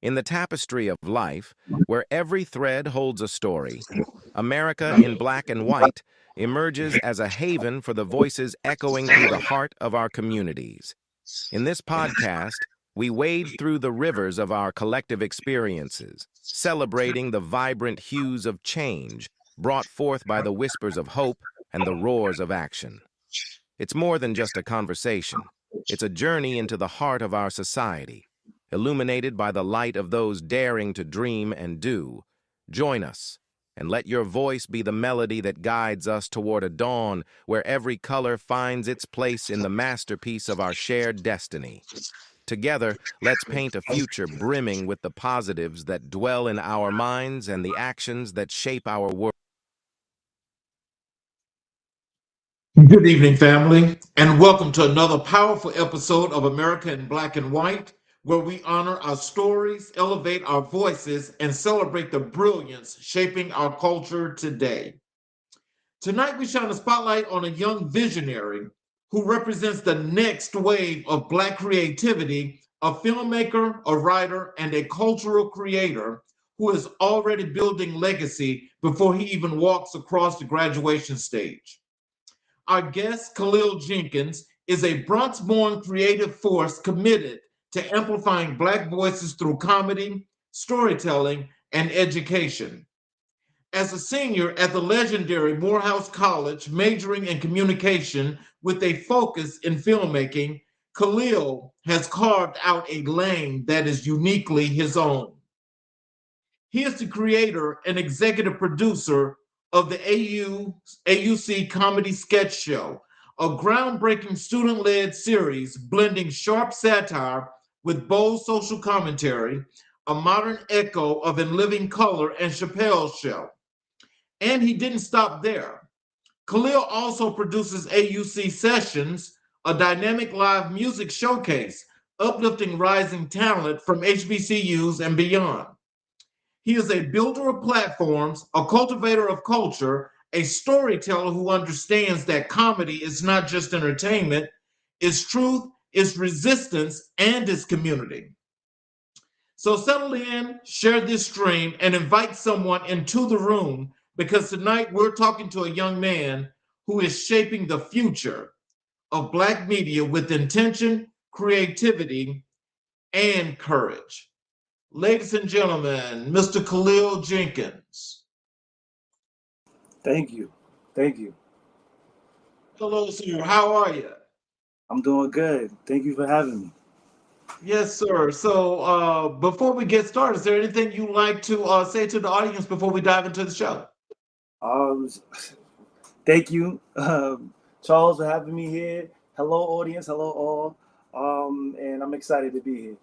In the tapestry of life, where every thread holds a story, America in black and white emerges as a haven for the voices echoing through the heart of our communities. In this podcast, we wade through the rivers of our collective experiences, celebrating the vibrant hues of change brought forth by the whispers of hope and the roars of action. It's more than just a conversation. It's a journey into the heart of our society, illuminated by the light of those daring to dream and do. Join us, and let your voice be the melody that guides us toward a dawn where every color finds its place in the masterpiece of our shared destiny. Together, let's paint a future brimming with the positives that dwell in our minds and the actions that shape our world. Good evening, family, and welcome to another powerful episode of America in Black and White, where we honor our stories, elevate our voices, and celebrate the brilliance shaping our culture today. Tonight, we shine a spotlight on a young visionary who represents the next wave of Black creativity, a filmmaker, a writer, and a cultural creator who is already building legacy before he even walks across the graduation stage. Our guest, Khalil Jenkins, is a Bronx-born creative force committed to amplifying Black voices through comedy, storytelling, and education. As a senior at the legendary Morehouse College, majoring in communication with a focus in filmmaking, Khalil has carved out a lane that is uniquely his own. He is the creator and executive producer of the AUC Comedy Sketch Show, a groundbreaking student led series blending sharp satire with bold social commentary, a modern echo of In Living Color and Chappelle's Show. And he didn't stop there. Khalil also produces AUC Sessions, a dynamic live music showcase uplifting rising talent from HBCUs and beyond. He is a builder of platforms, a cultivator of culture, a storyteller who understands that comedy is not just entertainment, it's truth, it's resistance, and it's community. So settle in, share this stream, and invite someone into the room because tonight we're talking to a young man who is shaping the future of Black media with intention, creativity, and courage. Ladies and gentlemen, Mr. Khalil Jenkins. Thank you. Thank you. Hello, sir. How are you? I'm doing good. Thank you for having me. Yes, sir. So, before we get started, is there anything you'd like to say to the audience before we dive into the show? Um, Thank you, Charles, for having me here. Hello, audience. Hello, all. And I'm excited to be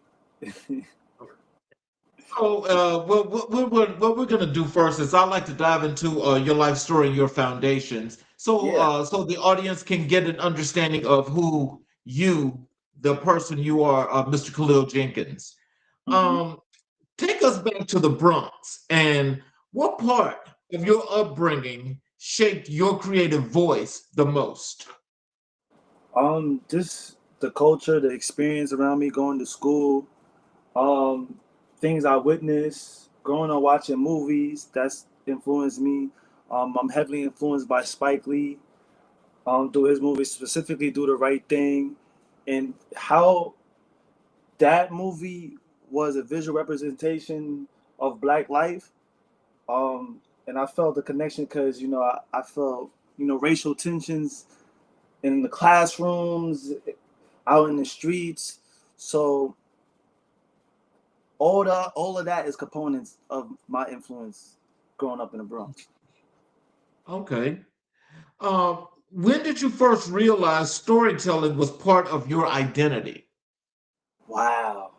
here. So, well, what we're going to do first is I'd like to dive into your life story and your foundations, so Yeah. so the audience can get an understanding of who you, the person you are, Mr. Khalil Jenkins. hmm Um, Take us back to the Bronx and what part of your upbringing shaped your creative voice the most? Just the culture, the experience around me, going to school, um, things I witnessed, growing up watching movies. That's influenced me. I'm heavily influenced by Spike Lee. Through his movies, specifically "Do the Right Thing," and how that movie was a visual representation of Black life. And I felt the connection because I felt racial tensions in the classrooms, out in the streets. So all of that is components of my influence growing up in the Bronx. Okay. When did you first realize storytelling was part of your identity? Wow.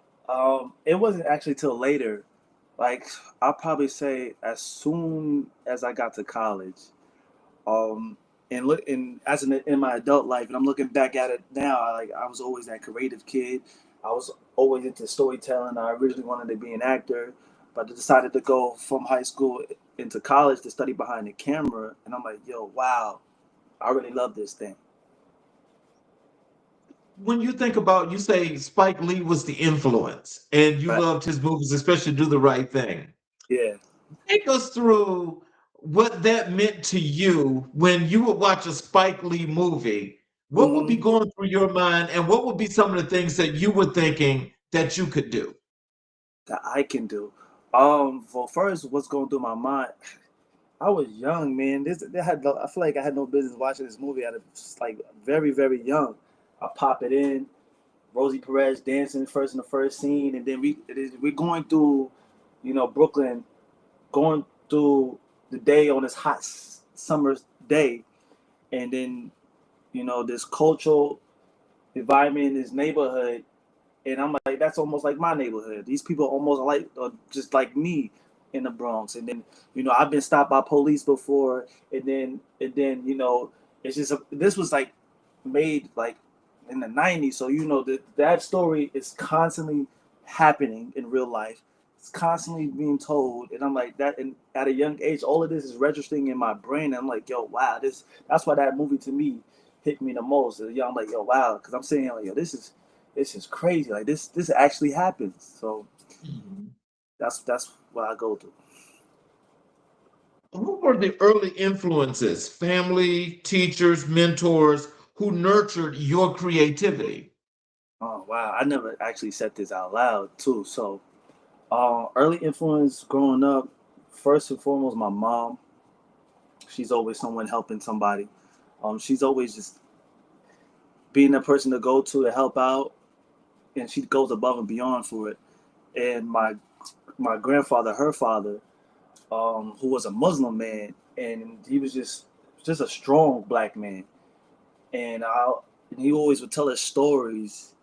It wasn't actually till later. Like I'll probably say as soon as I got to college. And look and as in my adult life, and I'm looking back at it now, I was always that creative kid. I was always into storytelling. I originally wanted to be an actor, but I decided to go from high school into college to study behind the camera. And I'm like, yo, wow, I really love this thing. When you think about, you say Spike Lee was the influence and you Right. loved his movies, especially Do the Right Thing. Yeah. Take us through what that meant to you when you would watch a Spike Lee movie. What would be Hmm. going through your mind, and what would be some of the things that you were thinking that you could do? That I can do. For first, what's going through my mind? I was young, man. I feel like I had no business watching this movie. I was like very, very young. I pop it in. Rosie Perez dancing first in the first scene, and then we're going through, Brooklyn, going through the day on this hot summer day, and then this cultural environment in this neighborhood, and I'm like, that's almost like my neighborhood. These people almost like just like me in the Bronx, and then I've been stopped by police before, and then it's just this was like made like in the '90s, so that story is constantly happening in real life. It's constantly being told, and I'm like that. And at a young age, all of this is registering in my brain. And I'm like, yo, wow, this. That's why that movie to me hit me the most. I'm like, yo, wow, because I'm saying like, yo, this is crazy. Like this actually happens. So Mhm. that's what I go through. Who were the early influences, family, teachers, mentors, who nurtured your creativity? Oh wow, I never actually said this out loud too. So early influence growing up, first and foremost, my mom. She's always someone helping somebody. She's always just being the person to go to help out, and she goes above and beyond for it. And my grandfather, her father, who was a Muslim man, and he was just a strong black man, and he always would tell us stories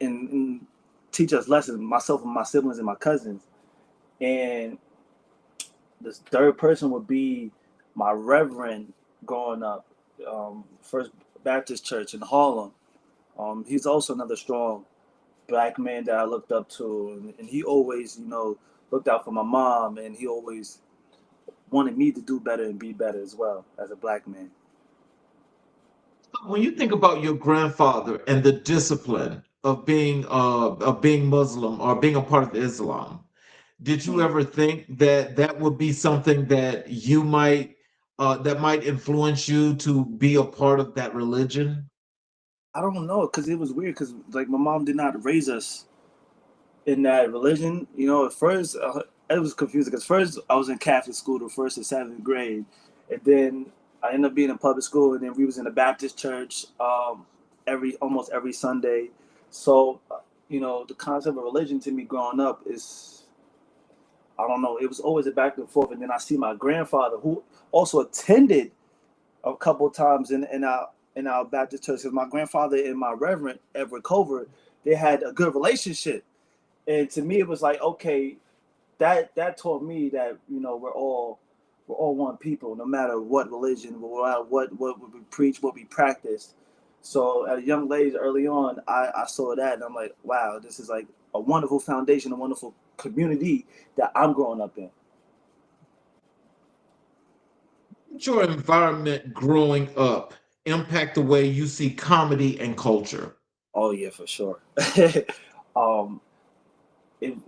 and teach us lessons, myself and my siblings and my cousins. And the third person would be my reverend growing up, First Baptist Church in Harlem. He's also another strong black man that I looked up to, and he always, looked out for my mom, and he always wanted me to do better and be better as well as a black man. When you think about your grandfather and the discipline of being Muslim or being a part of Islam, did you Mm. ever think that that would be something that you might that might influence you to be a part of that religion? I don't know, cause it was weird, cause like my mom did not raise us in that religion. At first it was confusing, because first I was in Catholic school the first and seventh grade, and then I ended up being in public school, and then we was in a Baptist church every almost every Sunday. So the concept of religion to me growing up is, I don't know, it was always a back and forth. And then I see my grandfather, who also attended a couple of times in our Baptist church, because my grandfather and my reverend Edward Covert, they had a good relationship. And to me it was like, okay, that taught me that we're all one people, no matter what religion, no matter what we preach, what we practice. So at a young age, early on, I saw that, and I'm like, wow, this is like a wonderful foundation, a wonderful community that I'm growing up in. Did your environment growing up impact the way you see comedy and culture? Oh yeah, for sure. um, it,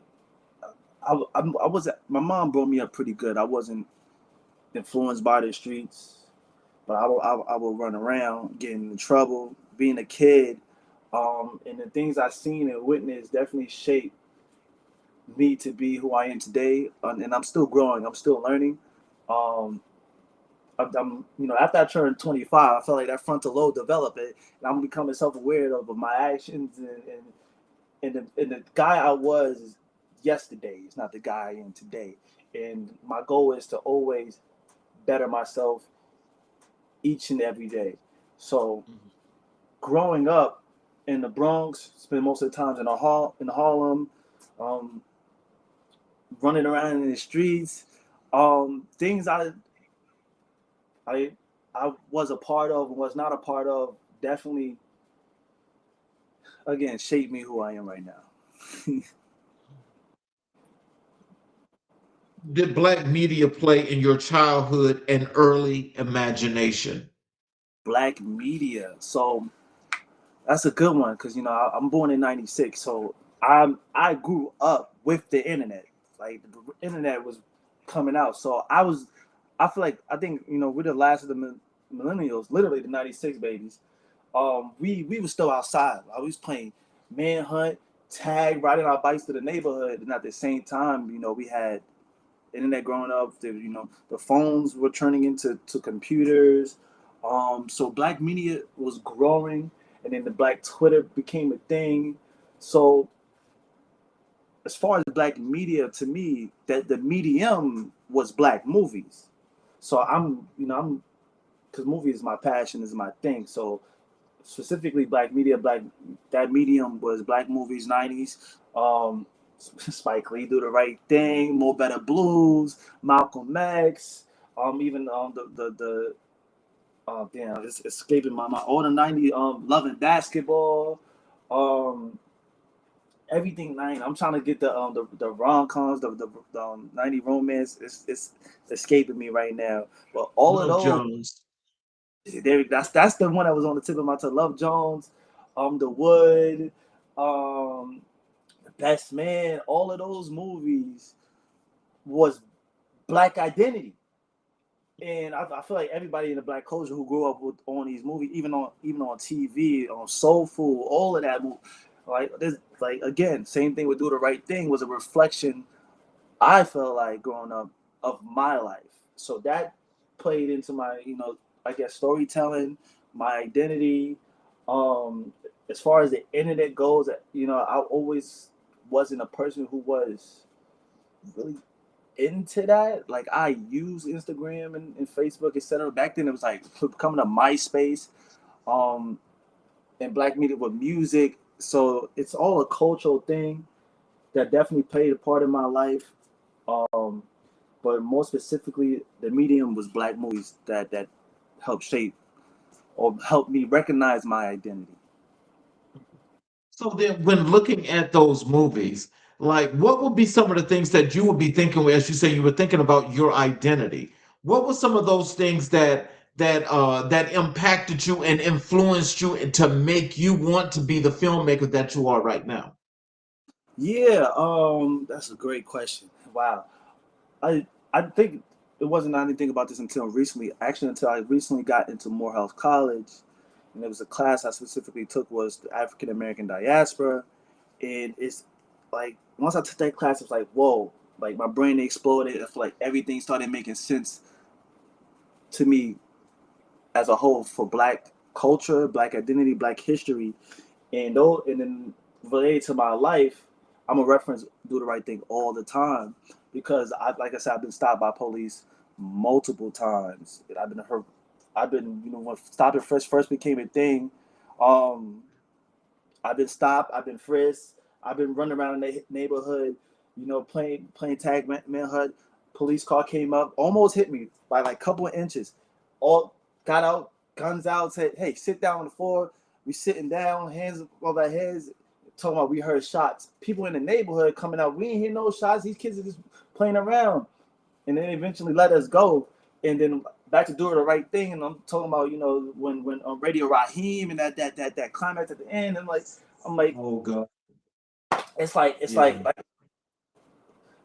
I was my mom brought me up pretty good. I wasn't influenced by the streets, but I will run around, getting in trouble, being a kid, and the things I seen and witnessed definitely shaped me to be who I am today. And I'm still growing. I'm still learning. Um, after I turned 25, I felt like that frontal lobe developed it, and I'm becoming self-aware of my actions, and the guy I was yesterday is not the guy I am today. And my goal is to always better myself each and every day. So growing up in the Bronx, spend most of the times in Harlem, um, running around in the streets, things I I was a part of and was not a part of, definitely again shaped me who I am right now. Did Black media play in your childhood and early imagination? Black media. So That's a good one because I'm born in '96, so I grew up with the internet. Like the internet was coming out, so I think we're the last of the millennials, literally the '96 babies. We were still outside. I was playing manhunt, tag, riding our bikes to the neighborhood, and at the same time, we had internet growing up. The phones were turning into computers. So black media was growing, and then the black Twitter became a thing. So as far as black media, to me, that the medium was black movies. So I'm because movie is my passion, is my thing. So specifically black media, that medium was black movies, '90s. Spike Lee, Do the Right Thing, More Better Blues, Malcolm X, even the damn, it's escaping my mind. All the '90s, Loving Basketball, um, everything '90s. I'm trying to get the rom coms, the '90 romance. It's escaping me right now. But all of Love those, Jones. that's the one that was on the tip of my tongue. Love Jones, The Wood, The Best Man. All of those movies was black identity, and I feel like everybody in the black culture who grew up on these movies, even on TV, on Soul Food, all of that, like this, like again, same thing with Do the Right Thing was a reflection. I felt like growing up of my life, so that played into my, I guess storytelling, my identity. Um, as far as the internet goes, I always wasn't a person who was really into that. Like I use Instagram and Facebook, etc. Back then, it was like coming to MySpace, um, and black media with music. So it's all a cultural thing that definitely played a part in my life. Um, but more specifically, the medium was black movies that helped shape or helped me recognize my identity. So then, when looking at those movies, like what would be some of the things that you would be thinking, as you say, you were thinking about your identity? What were some of those things that impacted you and influenced you to make you want to be the filmmaker that you are right now? Yeah, that's a great question. Wow. I think it wasn't anything about this until recently. Actually, until I recently got into Morehouse College, and there was a class I specifically took was the African American diaspora, and it's like once I took that class, it's like whoa, like my brain exploded. I feel like everything started making sense to me as a whole for Black culture, Black identity, Black history, and then related to my life, I'm a reference Do the Right Thing all the time because like I said, I've been stopped by police multiple times. I've been hurt. I've been, when stopping first became a thing. Um, I've been stopped. I've been frisked. I've been running around the neighborhood, playing tag manhunt. Police car came up, almost hit me by like a couple of inches. All got out, guns out, said, "Hey, sit down on the floor." We sitting down, hands above our heads, talking about we heard shots. People in the neighborhood coming out. We ain't hear no shots. These kids are just playing around, and then eventually let us go. And then back to doing the right thing. And I'm talking about when Radio Raheem and that climax at the end. And like I'm like Oh God, it's like yeah.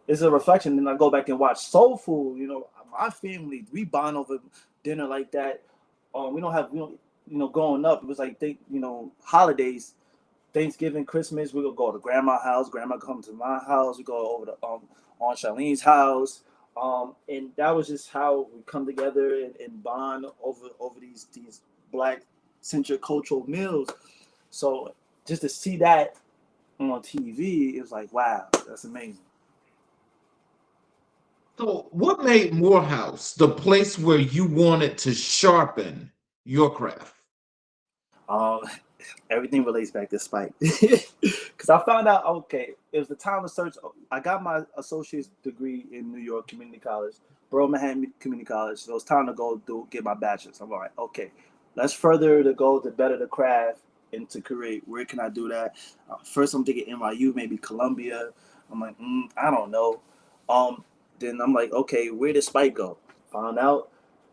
it's a reflection. And I go back and watch Soul Food. My family we bond over dinner like that. We don't growing up it was like holidays. Thanksgiving, Christmas, we would go to grandma's house. Grandma come to my house. We go over to Aunt Charlene's house. And that was just how we come together and bond over these black centric cultural meals. So just to see that on TV, it was like, wow, that's amazing. So, what made Morehouse the place where you wanted to sharpen your craft? Um, Everything relates back to Spike. Because I found out, okay, it was the time to search. I got my associate's degree in New York Community College, Borough Manhattan Community College. So it was time to go get my bachelor's. I'm like, okay, let's further the goal to better the craft and to create. Where can I do that? First, I'm thinking NYU, maybe Columbia. I'm like, I don't know. Um, then I'm like, okay, where did Spike go? Found out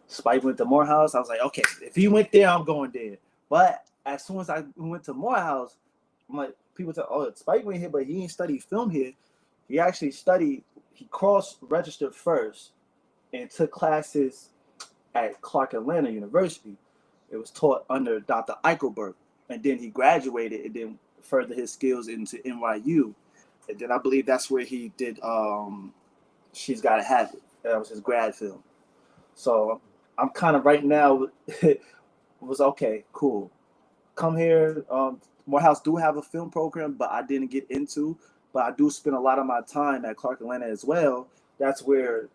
Spike went to Morehouse. I was like, okay, if he went there, I'm going there. But as soon as I went to Morehouse, I'm like, people tell, oh, Spike went here, but he didn't study film here. He actually studied, he cross-registered first and took classes at Clark Atlanta University. It was taught under Dr. Eichelberg. And then he graduated and then furthered his skills into NYU. And then I believe that's where he did She's Gotta Have It. That was his grad film. So I'm kind of right now was okay, cool. Come here. Morehouse do have a film program, but I didn't get into. But I do spend a lot of my time at Clark Atlanta as well. That's where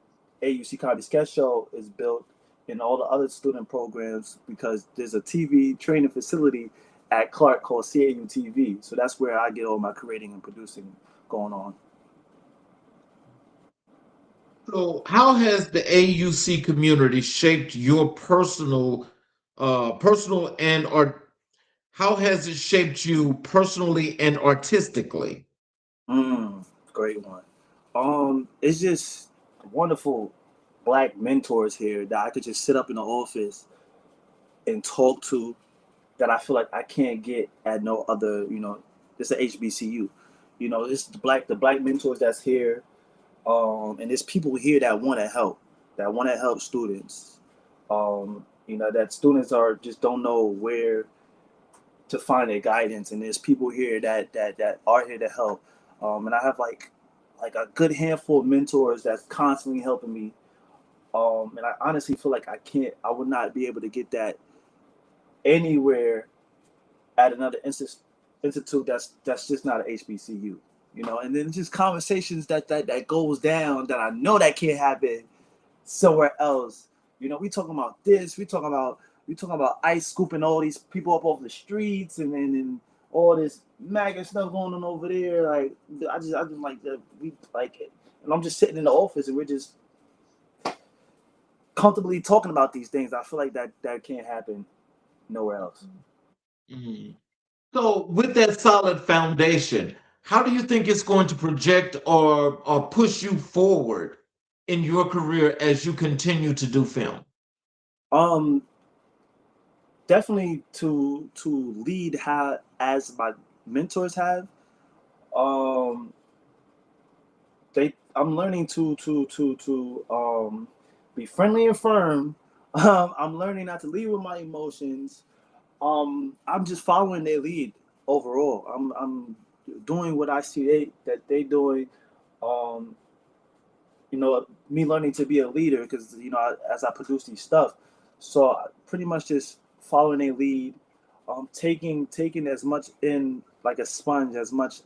AUC Comedy Sketch Show is built, and all the other student programs, because there's a TV training facility at Clark called CAU TV. So that's where I get all my creating and producing going on. So, how has the AUC community shaped your personal and art? How has it shaped you personally and artistically? Great one. It's just wonderful Black mentors here that I could just sit up in the office and talk to, that I feel like I can't get at no other. It's a HBCU. It's the black mentors that's here. And there's people here that want to help students. That students just don't know where to find their guidance, and there's people here that are here to help. And I have like a good handful of mentors that's constantly helping me. And I honestly feel like I would not be able to get that anywhere at another institute that's just not an HBCU. And then just conversations that goes down that I know that can't happen somewhere else. We talking about this, we talking about ICE scooping all these people up off the streets, and all this MAGA stuff going on over there. Like I just like that we like it, and I'm just sitting in the office and we're just comfortably talking about these things. I feel like that can't happen nowhere else. Mhm. So, with that solid foundation, how do you think it's going to project or push you forward in your career as you continue to do film? Um, Definitely to lead as my mentors have. Um, I'm learning to be friendly and firm. I'm learning not to lead with my emotions. I'm just following their lead overall. I'm doing what I see that they doing. Um, Me learning to be a leader, because as I produce these stuff, so I pretty much just following a lead, taking as much in like a sponge as much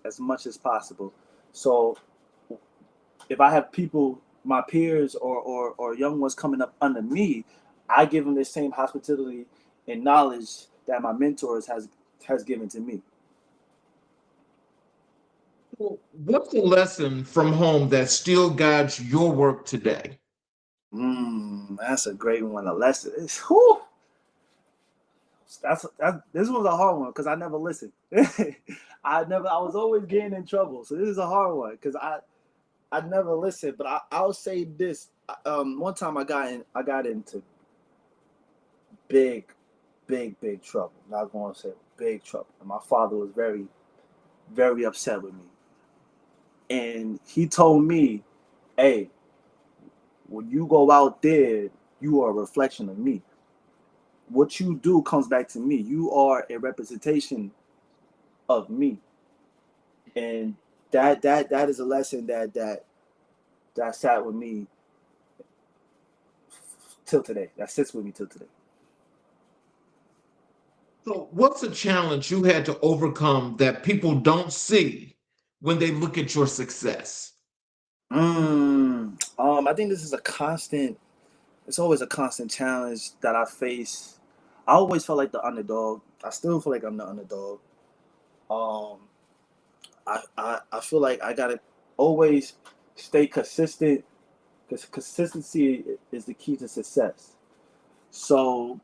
as possible. So if I have people, my peers or young ones coming up under me, I give them the same hospitality and knowledge that my mentors has given to me. Well, what's a lesson from home that still guides your work today? That's a great one. A lesson. Whew, this was a hard one because I never listened. I was always getting in trouble. So this is a hard one because I never listened. But I'll say this. One time I got into big trouble. Not going to say big trouble. And my father was very, very upset with me. And he told me, hey, when you go out there, you are a reflection of me. What you do comes back to me. You are a representation of me. And that is a lesson that sat with me till today. That sits with me till today. So, what's a challenge you had to overcome that people don't see when they look at your success? I think this is it's always a constant challenge that I face. I always felt like the underdog. I still feel like I'm the underdog. Um, I feel like I gotta always stay consistent, because consistency is the key to success. So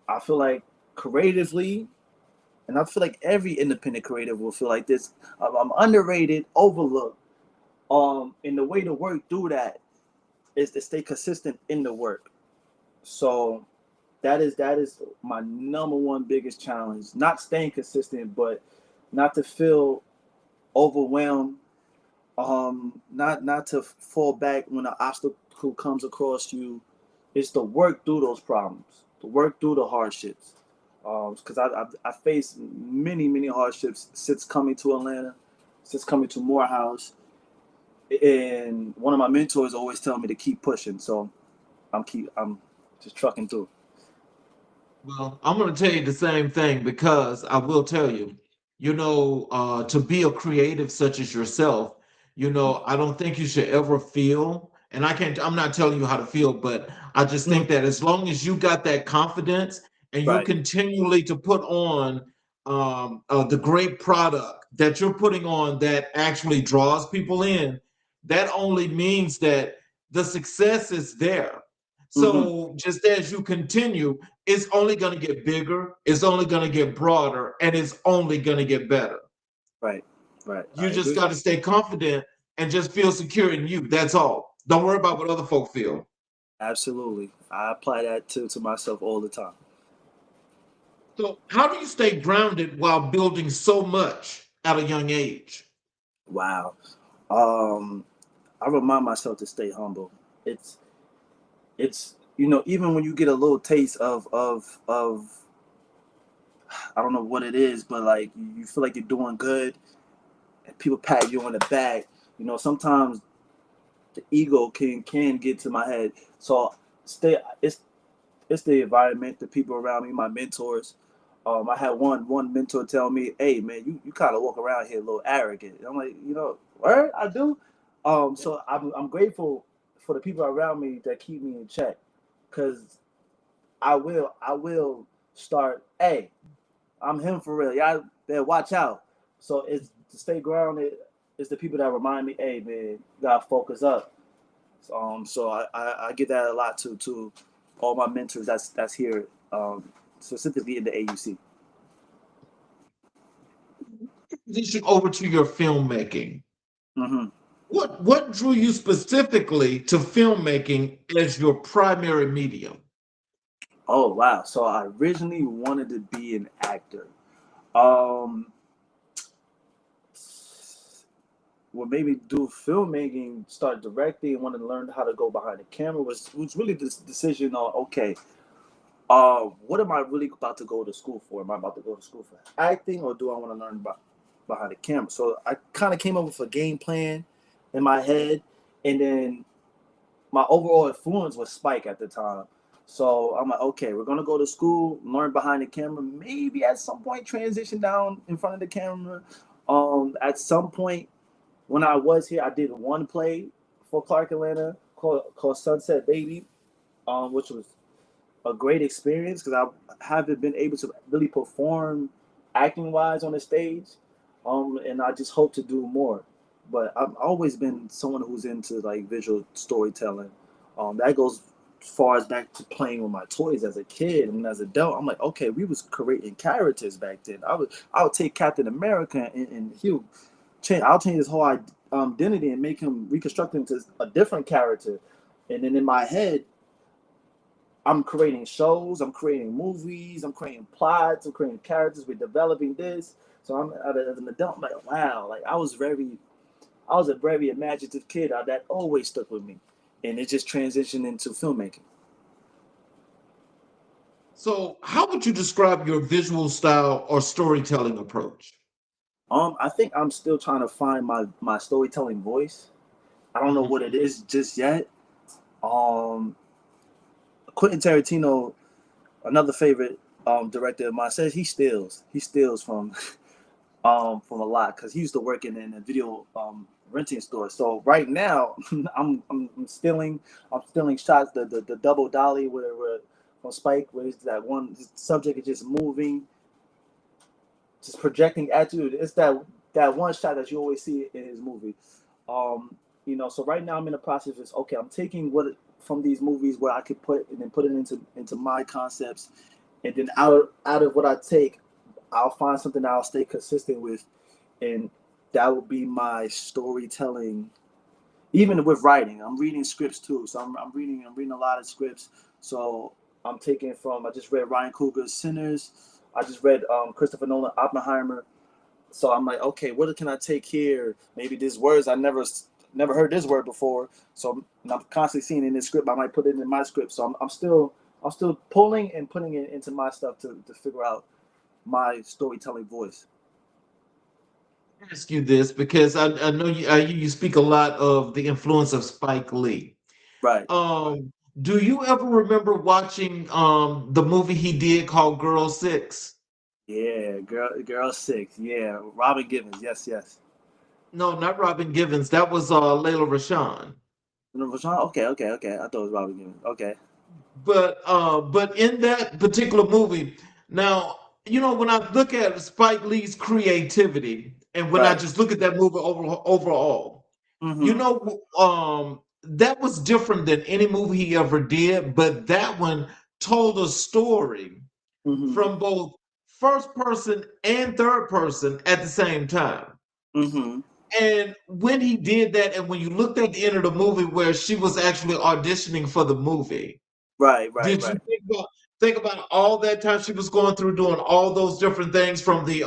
I feel like creatively, and I feel like every independent creative will feel like this. I'm underrated, overlooked. And the way to work through that is to stay consistent in the work. So that is my number one biggest challenge. Not staying consistent, but not to feel overwhelmed. Not to fall back when an obstacle comes across you. It's to work through those problems, to work through the hardships. Because I faced many hardships since coming to Atlanta, since coming to Morehouse, and one of my mentors always tell me to keep pushing. So I'm just trucking through. Well, I'm going to tell you the same thing because I will tell you, to be a creative such as yourself, I don't think you should ever feel, and I'm not telling you how to feel, but I just Mhm. think that as long as you got that confidence and you're Right. continually to put on the great product that you're putting on that actually draws people in, that only means that the success is there. Hmm. So just as you continue, it's only going to get bigger, it's only going to get broader, and it's only going to get better. Right. Right. You I just agree. got to stay confident and just feel secure in you. That's all. Don't worry about what other folk feel. Absolutely. I apply that to myself all the time. So, how do you stay grounded while building so much at a young age? Wow. Um, I remind myself to stay humble. It's even when you get a little taste of I don't know what it is, but like you feel like you're doing good and people pat you on the back. Sometimes the ego can get to my head. So stay it's the environment, the people around me, my mentors. I had one mentor tell me, "Hey man, you kind of walk around here a little arrogant." And I'm like, what I do. So I'm grateful for the people around me that keep me in check, because I will start. Hey, I'm him for real. Y'all better watch out. So it's to stay grounded. It's the people that remind me, hey man, you gotta focus up. So I get that a lot to all my mentors that's here, specifically in the AUC. Transition over to your filmmaking. Hmm. What drew you specifically to filmmaking as your primary medium? Oh wow! So I originally wanted to be an actor. Um, what made me do filmmaking, start directing, and wanted to learn how to go behind the camera was really this decision on, okay, what am I really about to go to school for? Am I about to go to school for acting, or do I want to learn about behind the camera? So I kind of came up with a game plan in my head, and then my overall influence was Spike at the time. So I'm like, okay, we're gonna go to school, learn behind the camera, maybe at some point transition down in front of the camera. At some point when I was here, I did one play for Clark Atlanta called Sunset Baby, which was a great experience because I haven't been able to really perform acting wise on the stage, and I just hope to do more. But I've always been someone who's into like visual storytelling. That goes as far as back to playing with my toys as a kid, and as an adult, I'm like, okay, we was creating characters back then. I would take Captain America and he'll change. I'll change his whole identity and make him reconstruct him to a different character, and then in my head I'm creating shows, I'm creating movies, I'm creating plots, I'm creating characters, we're developing this. So I'm as an adult, I'm like, wow, like I was a very imaginative kid that always stuck with me. And it just transitioned into filmmaking. So, how would you describe your visual style or storytelling approach? I think I'm still trying to find my storytelling voice. I don't know Mhm. what it is just yet. Um Quentin Tarantino, another favorite director of mine, says he steals. He steals from a lot because he used to work in a video renting store. So right now, I'm stealing shots, the double dolly where on Spike, where it's that one subject is just moving, just projecting at you. It's that one shot that you always see in his movie. Um, so right now I'm in the process of, okay, I'm taking what from these movies where I could put and then put it into my concepts, and then out of what I take, I'll find something that I'll stay consistent with, and that will be my storytelling. Even with writing, I'm reading scripts too. So I'm reading a lot of scripts. So I'm taking from. I just read Ryan Coogler's Sinners. I just read Christopher Nolan Oppenheimer. So I'm like, okay, what can I take here? Maybe these words I never heard this word before. So I'm constantly seeing it in this script. I might put it in my script. So I'm still pulling and putting it into my stuff to figure out my storytelling voice. Ask you this because I know you speak a lot of the influence of Spike Lee. Right. Do you ever remember watching the movie he did called Girl Six? Yeah, girl six. Yeah, Robin Givens. Yes, yes. No, not Robin Givens. That was Layla Rashawn. No, Rashawn? Okay, okay, okay. I thought it was Robin Givens. Okay. But in that particular movie, now when I look at Spike Lee's creativity, and when I Right. just look at that movie overall, Mm-hmm. that was different than any movie he ever did. But that one told a story Mm-hmm. from both first person and third person at the same time. Mm-hmm. And when he did that, and when you looked at the end of the movie where she was actually auditioning for the movie, Right, right, did you right. think about all that time she was going through doing all those different things from the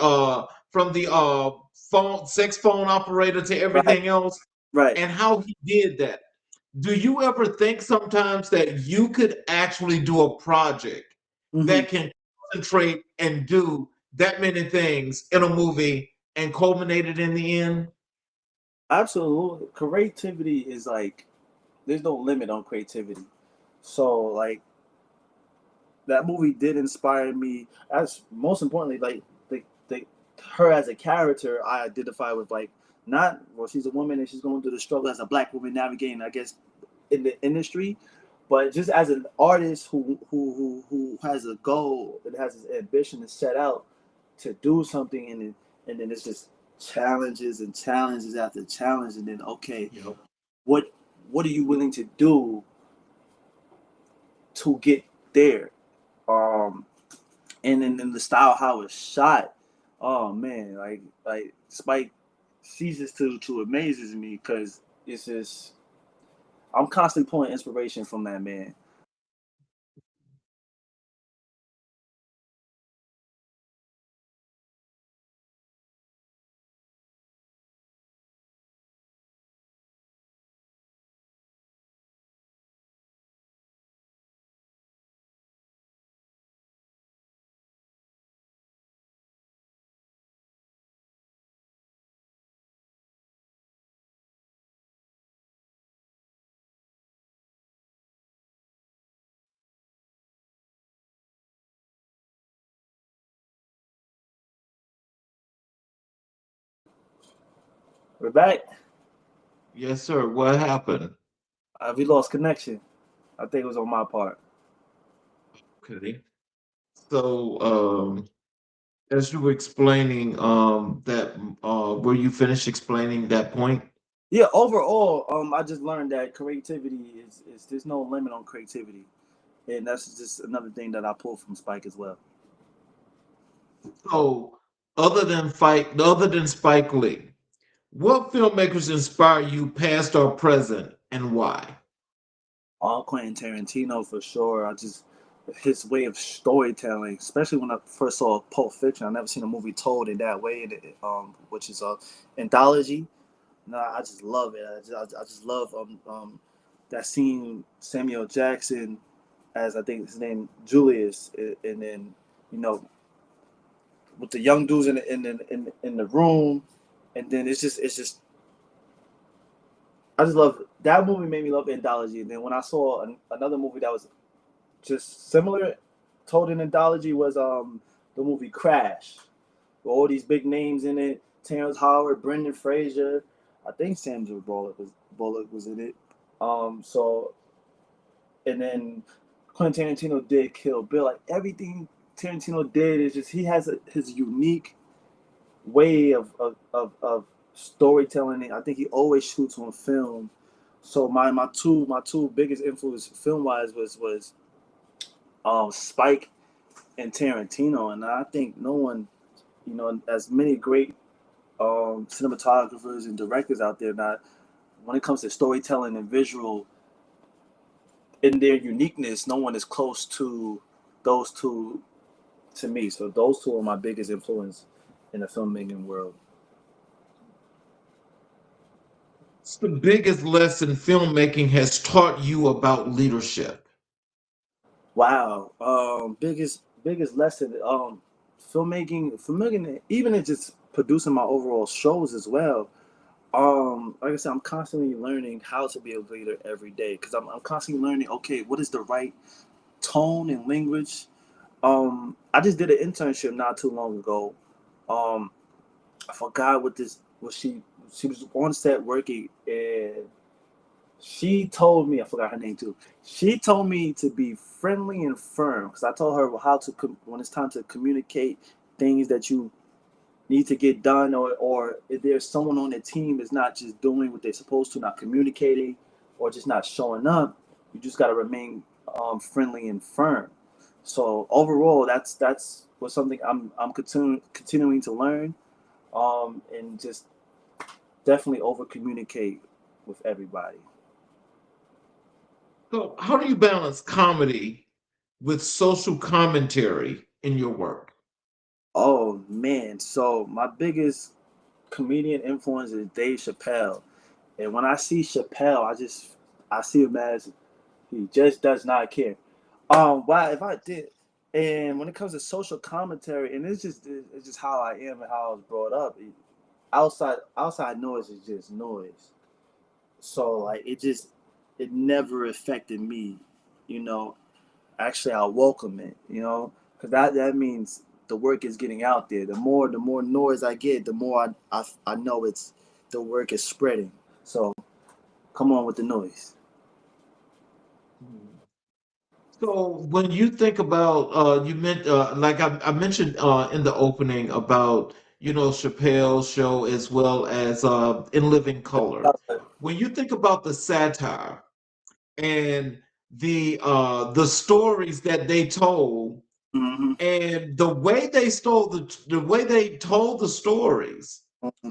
phone sex phone operator to Right, everything else, right. and how he did that? Do you ever think sometimes that you could actually do a project Mm-hmm. that can concentrate and do that many things in a movie and culminate it in the end? Absolutely. Creativity is like there's no limit on creativity. So like that movie did inspire me. As most importantly, like the her as a character, I identify with like not well. She's a woman and she's going through the struggle as a black woman navigating, I guess, in the industry, but just as an artist who has a goal and has his ambition to set out to do something, and then it's just challenges and challenges after challenge, and then okay, Yep. what what are you willing to do to get there? Um, and then the style how it's shot. Oh man, like Spike ceases to amazes me because it's just I'm constantly pulling inspiration from that man. We're back. Yes, sir. What happened? We lost connection. I think it was on my part. Okay. So, as you were explaining, that were you finished explaining that point? Yeah, overall, I just learned that creativity is there's no limit on creativity, and that's just another thing that I pulled from Spike as well. So, other than Spike Lee, what filmmakers inspire you, past or present, and why? All Quentin Tarantino for sure. I just his way of storytelling, especially when I first saw Pulp Fiction. I never seen a movie told in that way, which is a anthology. No, I just love it. I just love that scene Samuel Jackson as I think his name Julius, and then you know with the young dudes in the room, and then it's just I just love that movie made me love anthology. And then when I saw another movie that was just similar, told in anthology was the movie Crash, with all these big names in it: Terrence Howard, Brendan Fraser. I think Sandra Bullock was in it. So and then Quentin Tarantino did Kill Bill. Like everything Tarantino did is just he has his unique way of storytelling. I think he always shoots on film. So my two biggest influence film wise was Spike and Tarantino, and I think no one, as many great cinematographers and directors out there. Not when it comes to storytelling and visual, in their uniqueness, no one is close to those two to me. So those two are my biggest influence in the filmmaking world. What's the biggest lesson filmmaking has taught you about leadership? Wow. Biggest lesson. Filmmaking, even in just producing my overall shows as well. Like I said, I'm constantly learning how to be a leader every day because I'm constantly learning. Okay, what is the right tone and language? I just did an internship not too long ago. Um, I forgot what this was. She was on set working, and she told me, I forgot her name too. She told me to be friendly and firm because I told her how to when it's time to communicate things that you need to get done, or if there's someone on the team is not just doing what they're supposed to, not communicating, or just not showing up, you just got to remain friendly and firm. So overall, that's was something I'm continuing to learn, and just definitely over communicate with everybody. So, how do you balance comedy with social commentary in your work? Oh man, so my biggest comedian influence is Dave Chappelle, and when I see Chappelle, I see him as he just does not care. Wow, if I did, and when it comes to social commentary, and it's just how I am and how I was brought up. Outside noise is just noise. So like it never affected me, you know. Actually, I welcome it, because that means the work is getting out there. The more noise I get, the more I know the work is spreading. So come on with the noise. Hmm. So, when you think about, you meant, like I mentioned in the opening about, Chappelle's show as well as In Living Color. When you think about the satire and the stories that they told, Hmm. and the way they told the stories,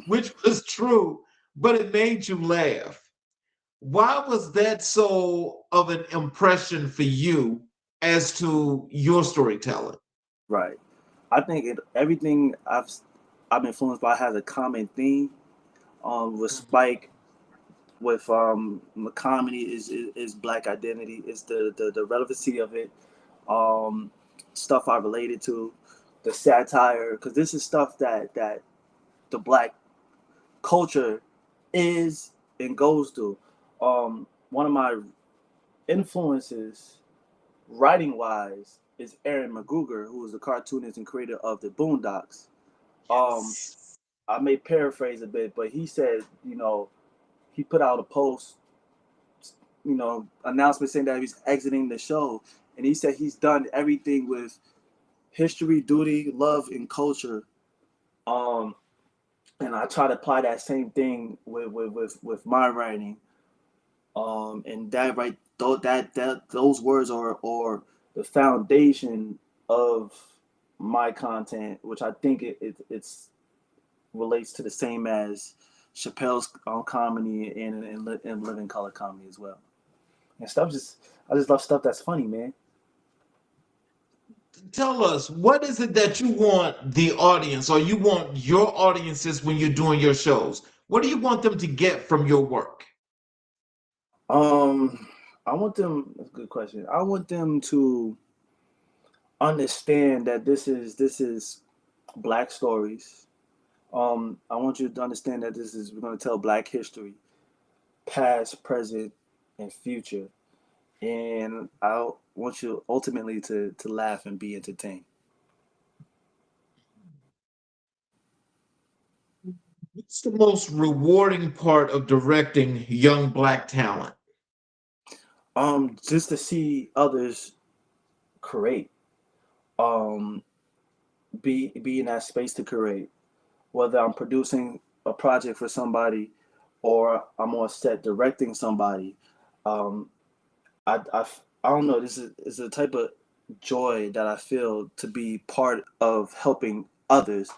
which was true, but it made you laugh. Why was that so of an impression for you as to your storytelling? Right. I think everything I've been influenced by has a common theme. With Spike, with the comedy is black identity. Is the relevancy of it. Um, Stuff I related to, the satire, because this is stuff that the black culture is and goes through. One of my influences, writing wise, is Aaron McGruger, who is the cartoonist and creator of the Boondocks. Um, Yes. I may paraphrase a bit, but he said, he put out a post, announcement saying that he's exiting the show, and he said he's done everything with history, duty, love, and culture. Um, and I try to apply that same thing with my writing. And that right, those words are the foundation of my content, which I think it's relates to the same as Chappelle's comedy and living color comedy as well. And I just love stuff that's funny, man. Tell us, what is it that you want the audience or you want your audiences when you're doing your shows? What do you want them to get from your work? Um, I want them. That's a good question. I want them to understand that this is black stories. I want you to understand that we're going to tell black history, past, present, and future. And I want you ultimately to laugh and be entertained. What's the most rewarding part of directing young black talent? Just to see others create, um, be in that space to create. Whether I'm producing a project for somebody, or I'm on set directing somebody, um, I don't know. This is a type of joy that I feel to be part of helping others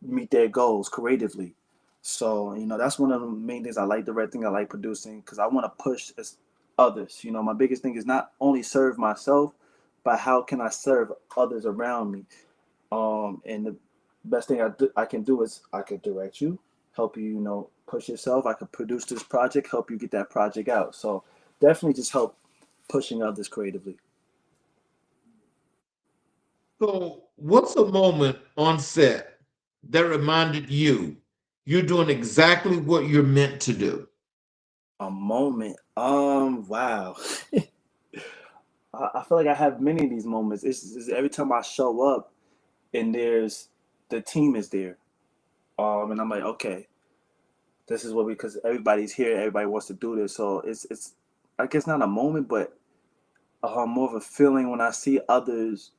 meet their goals creatively. So, that's one of the main things I like directing, I like producing, because I want to push others. My biggest thing is not only serve myself, but how can I serve others around me? And the best thing I can do is I could direct you, help you, push yourself. I could produce this project, help you get that project out. So definitely just help pushing others creatively. So, what's a moment on set that reminded you you're doing exactly what you're meant to do? A moment. Wow. I feel like I have many of these moments. It's every time I show up and the team is there. And I'm like, okay, this is what because everybody's here, everybody wants to do this. So it's I guess not a moment, but more of a feeling when I see others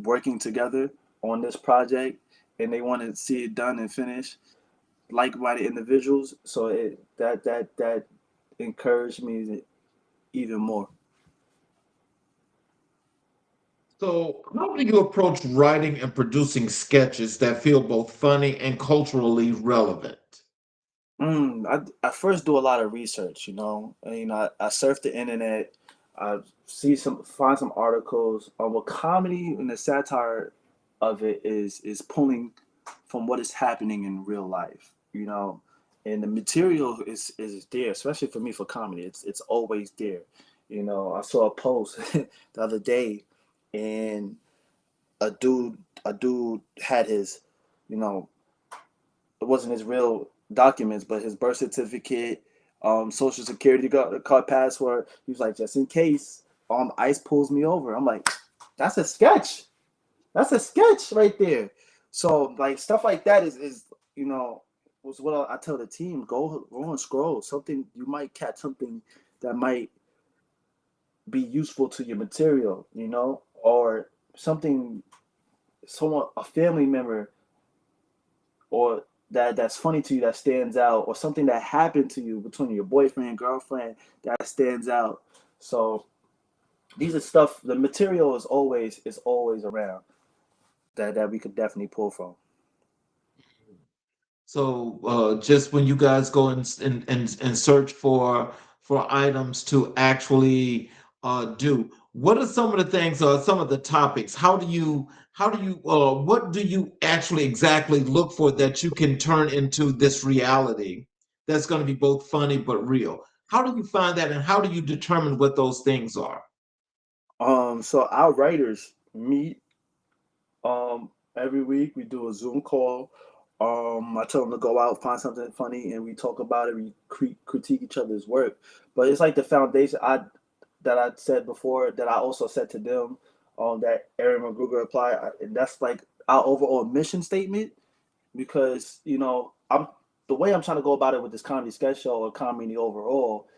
working together on this project and they want to see it done and finished, like-minded individuals. So that encouraged me even more. So, how do you approach writing and producing sketches that feel both funny and culturally relevant? I first do a lot of research, and, I surf the internet, I find some articles. What comedy and the satire of it is pulling from what is happening in real life, and the material is there, especially for me for comedy. It's always there. I saw a post the other day, and a dude had his, you know, it wasn't his real documents, but his birth certificate, social security card, password. He was like, just in case, ICE pulls me over. I'm like, that's a sketch. That's a sketch right there. So like stuff like that is was what I tell the team. Go and scroll. Something you might catch something that might be useful to your material, or something someone a family member or that's funny to you that stands out, or something that happened to you between your boyfriend and girlfriend that stands out. So these are stuff. The material is always around that we could definitely pull from. So, just when you guys go and search for items to actually do, what are some of the things or some of the topics? What do you actually exactly look for that you can turn into this reality that's going to be both funny but real? How do you find that, and how do you determine what those things are? So our writers meet every week. We do a Zoom call. I tell them to go out, find something funny, and we talk about it. We critique each other's work. But it's like the foundation I said before that I also said to them. That Aaron McGruger applied, and that's like our overall mission statement. Because I'm the way I'm trying to go about it with this comedy sketch show or comedy overall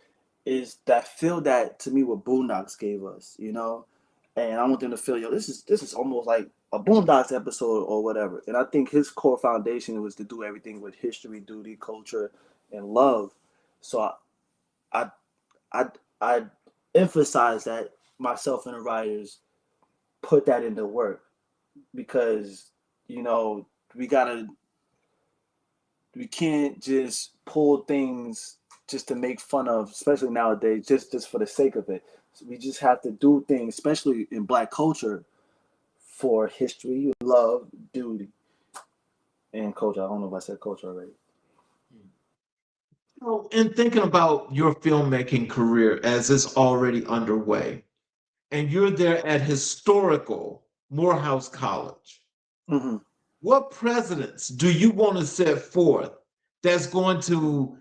is that feel that to me what Boondocks gave us, and I want them to feel, yo, this is almost like a Boondocks episode or whatever. And I think his core foundation was to do everything with history, duty, culture, and love. So I I I emphasize that myself and the writers put that into work because we gotta we can't just pull things just to make fun of, especially nowadays, just for the sake of it. So we just have to do things, especially in Black culture, for history, love, duty, and culture. I don't know if I said culture already. So, in thinking about your filmmaking career as it's already underway, and you're there at historical Morehouse College, Hmm. what precedents do you want to set forth that's going to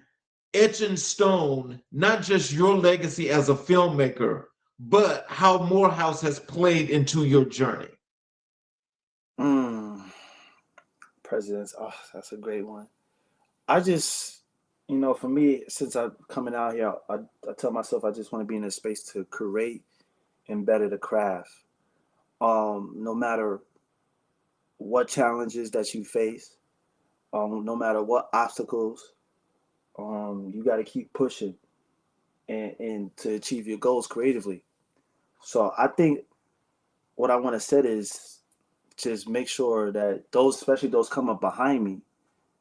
etch in stone not just your legacy as a filmmaker, but how Morehouse has played into your journey? Mm, presidents. Oh, that's a great one. I just, for me, since I'm coming out here, I tell myself I just want to be in a space to create and better the craft. No matter what challenges that you face, no matter what obstacles, you got to keep pushing and to achieve your goals creatively. So I think what I want to set is just make sure that those, especially those come up behind me,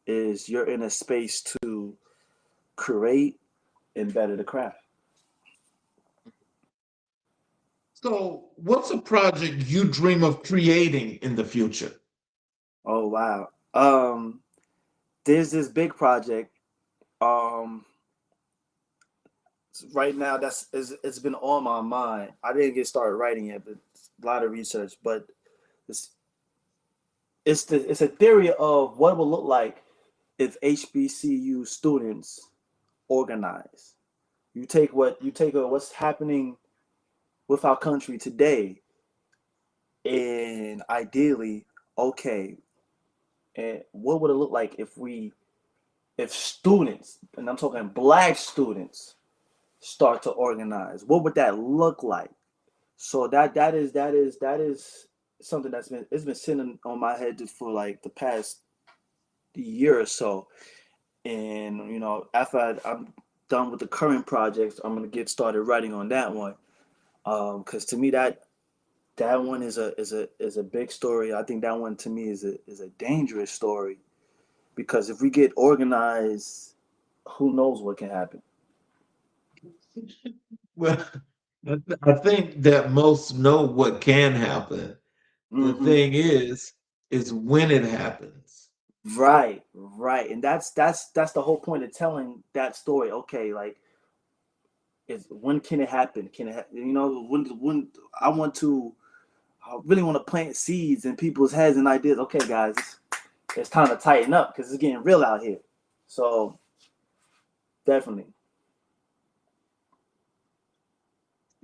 is you're in a space to create and better the craft. So, what's a project you dream of creating in the future? Oh wow. There's this big project. Um, right now it's been on my mind. I didn't get started writing yet, but a lot of research. But it's it's a theory of what it will look like if HBCU students organize. What's happening with our country today, and ideally, okay, and what would it look like if students, and I'm talking black students, start to organize? What would that look like? So that is something it's been sitting on my head just for like the past year or so. And after I'm done with the current projects, I'm gonna get started writing on that one. Because to me that one is a big story. I think that one to me is a dangerous story, because if we get organized, who knows what can happen. Well, I think that most know what can happen. The Hmm. thing is when it happens. Right, right, and that's the whole point of telling that story. Okay, like, is when can it happen? Can it? When I want to, I really want to plant seeds in people's heads and ideas. Okay, guys, it's time to tighten up because it's getting real out here. So definitely.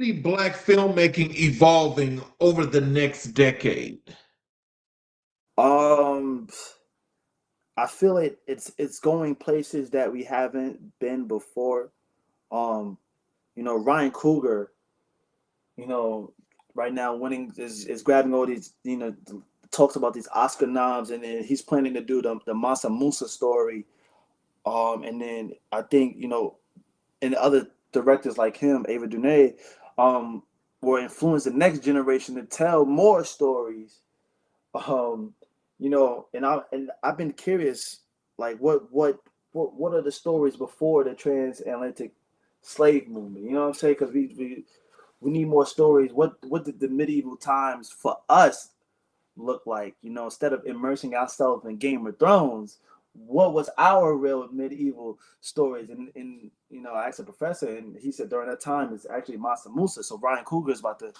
See Black filmmaking evolving over the next decade. Um, I feel it's going places that we haven't been before. Um, Ryan Coogler, you know, right now winning is grabbing all these, talks about these Oscar noms, and then he's planning to do the Mansa Musa story. And then I think, and other directors like him, Ava DuVernay, will influence the next generation to tell more stories. Um, and I've been curious, like what are the stories before the transatlantic slave movement? You know what I'm saying? Because we need more stories. What did the medieval times for us look like? Instead of immersing ourselves in Game of Thrones, what was our real medieval stories? And I asked a professor, and he said during that time it's actually Mansa Musa. So Ryan Coogler is about to.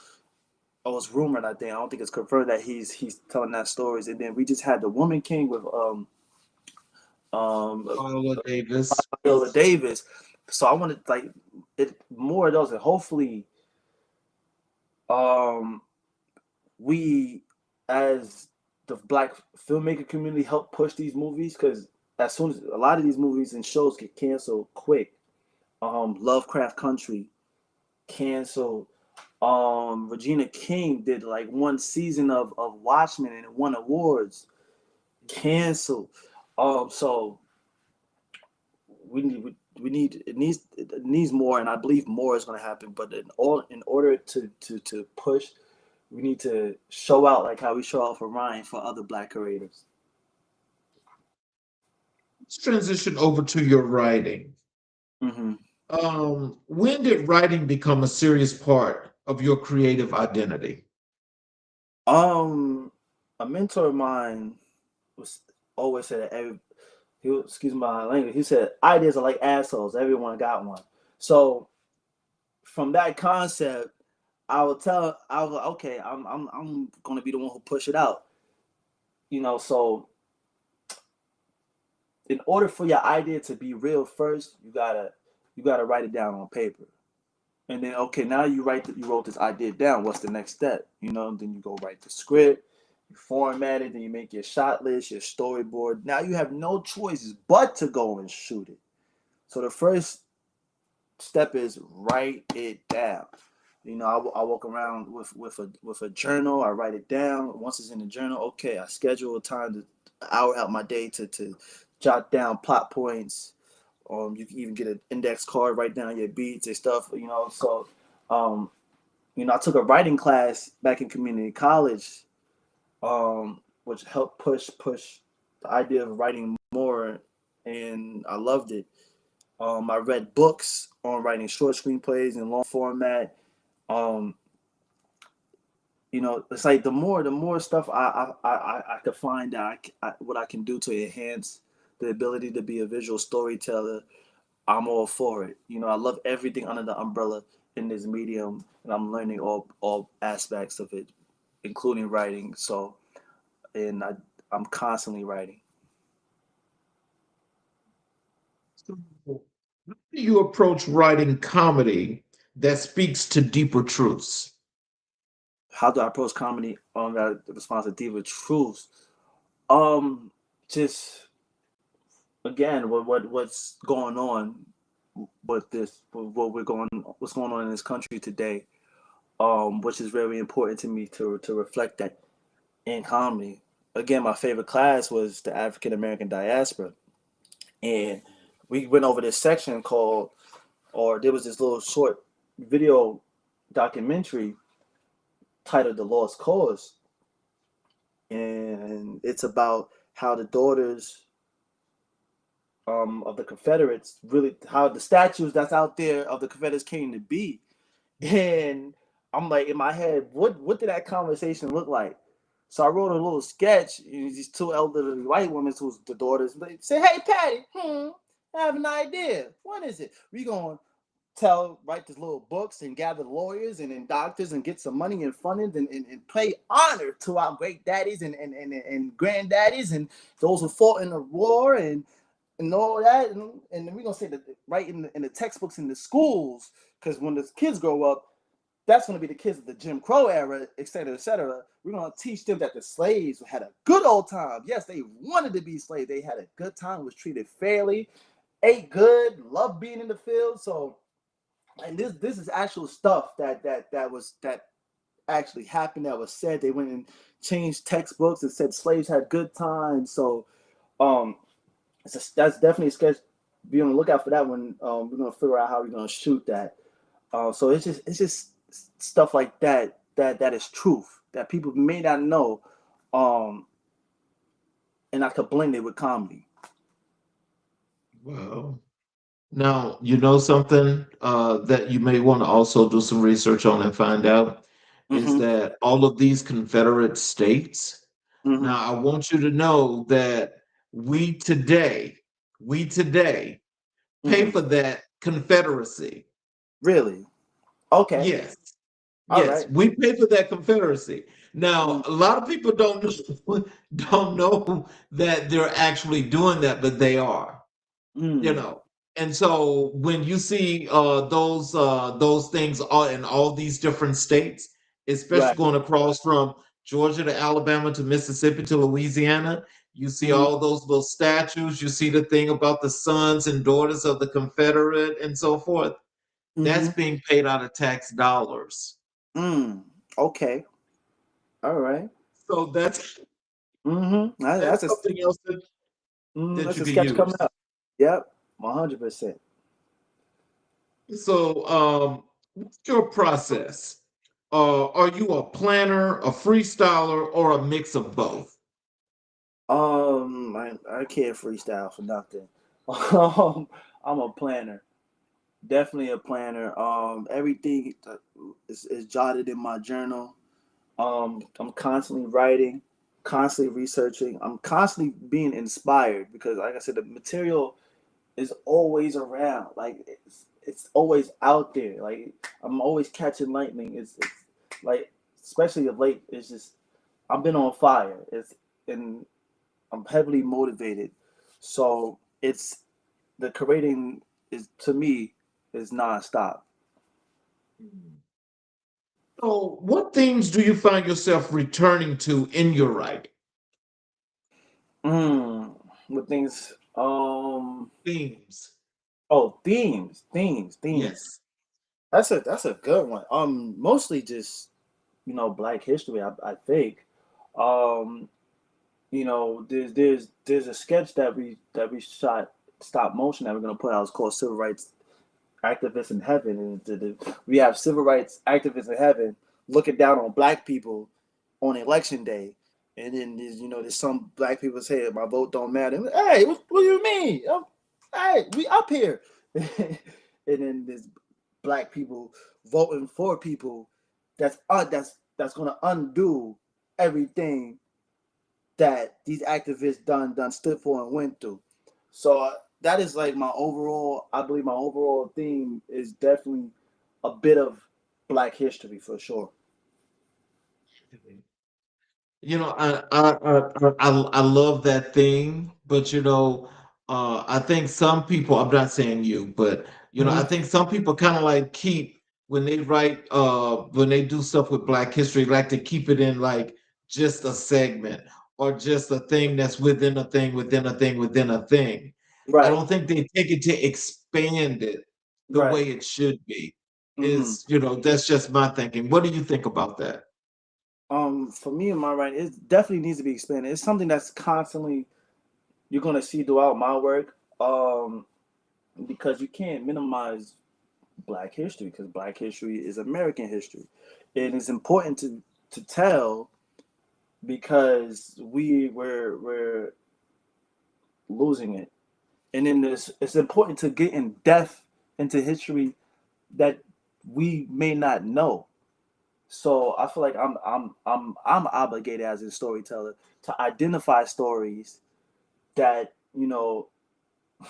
Oh, it's rumored. I don't think it's confirmed that he's telling that stories. And then we just had the Woman King with um Viola Davis. Viola Davis. So I wanted like it more of those, and hopefully um we as the black filmmaker community help push these movies, because as soon as a lot of these movies and shows get canceled quick. Lovecraft Country canceled. Regina King did like one season of Watchmen and it won awards. Canceled. So it needs more, and I believe more is going to happen. But in order to push, we need to show out like how we show out for Ryan for other black creators. Let's transition over to your writing. Hmm. When did writing become a serious part of your creative identity? Um, a mentor of mine was always said that excuse my language. He said ideas are like assholes. Everyone got one. So from that concept, I was like, okay, I'm gonna be the one who push it out. So in order for your idea to be real, first you gotta write it down on paper. And then, okay, now you wrote this idea down. What's the next step? Then you go write the script, you format it, then you make your shot list, your storyboard. Now you have no choices but to go and shoot it. So the first step is write it down. I walk around with a journal. I write it down. Once it's in the journal, okay, I schedule a time to hour out my day to jot down plot points. You can even get an index card, write down your beats and stuff. So um, I took a writing class back in community college, which helped push the idea of writing more, and I loved it. I read books on writing short screenplays in long format. Um, it's like the more stuff I could find out what I can do to enhance the ability to be a visual storyteller. I'm all for it. I love everything under the umbrella in this medium, and I'm learning all aspects of it, including writing. So, and I'm constantly writing. So, how do you approach writing comedy that speaks to deeper truths? How do I approach comedy on that response to deeper truths? Um, just again, what's going on with this, what's going on in this country today, which is very important to me to reflect that in comedy. Again, my favorite class was the African American diaspora, and we went over this section called, or there was this little short video documentary titled "The Lost Cause," and it's about how the daughters of the Confederates, really how the statues that's out there of the Confederates came to be. And I'm like, in my head, what did that conversation look like? So I wrote a little sketch. These two elderly white women who's the daughters. They say, "Hey, Patty, I have an idea. What is it? We gonna write these little books and gather lawyers and doctors and get some money and funding and pay honor to our great daddies and granddaddies and those who fought in the war and all that, and then we're gonna say that right in the textbooks in the schools, because when the kids grow up, that's gonna be the kids of the Jim Crow era, et cetera, et cetera. We're gonna teach them that the slaves had a good old time. Yes, they wanted to be slaves. They had a good time, was treated fairly, ate good, loved being in the field. So, and this is actual stuff that actually happened, that was said. They went and changed textbooks and said slaves had good times. So, that's definitely a sketch. Be on the lookout for that one. We're gonna figure out how we're gonna shoot that. So it's just stuff like that is truth that people may not know, and I could blend it with comedy. Well, now, you know something that you may want to also do some research on and find out is Mm-hmm. that all of these Confederate states, Mm-hmm. now I want you to know that we today, we today pay Mm-hmm. for that Confederacy. Really? Okay. Yes, All yes, right. we pay for that Confederacy. Now, Mm, a lot of people don't know that they're actually doing that, but they are. you mm, know and so when you see those things all in all these different states, especially right. going across from Georgia to Alabama to Mississippi to Louisiana, you see Mm-hmm. all those little statues, you see the thing about the sons and daughters of the Confederate and so forth. That's Mm-hmm. being paid out of tax dollars. Mm. Okay. All right. So that's Mm-hmm. that's something else that That's you a could sketch coming use. up. Yep. 100%. So, what's your process? Are you a planner, a freestyler, or a mix of both? I can't freestyle for nothing. Um, I'm a planner. Definitely a planner. Everything is jotted in my journal. I'm constantly writing, constantly researching. I'm constantly being inspired because, like I said, the material is always around. Like it's always out there. Like I'm always catching lightning. It's like, especially of late. It's just I've been on fire. And I'm heavily motivated. So it's the creating is, to me, is nonstop. So, what themes do you find yourself returning to in your writing? With things, Themes. themes. Yes. That's a good one. Mostly just Black history. I think. Um, there's a sketch that we shot stop motion that we're gonna put out. It's called Civil Rights Activists in Heaven, and we have civil rights activists in heaven looking down on Black people on election day, And then there's some black people say my vote don't matter. Hey, what do you mean? Hey, we up here. And then there's black people voting for people that's gonna undo everything that these activists done stood for and went through. So that is like my overall. I believe my overall theme is definitely a bit of Black history for sure. I love that thing, but I think some people. I'm not saying you, but I Mm-hmm. think some people kind of like keep when they write, when they do stuff with Black history, like to keep it in like just a segment or just a thing that's within a thing within a thing within a thing. I Right, don't think they take it to expand it the right. way it should be. Mm-hmm. That's just my thinking. What do you think about that? For me and my right, it definitely needs to be expanded. It's something that's constantly you're gonna see throughout my work. Because you can't minimize Black history because Black history is American history. And it's important to tell because we're losing it. And then it's important to get in depth into history that we may not know. So I feel like I'm obligated as a storyteller to identify stories that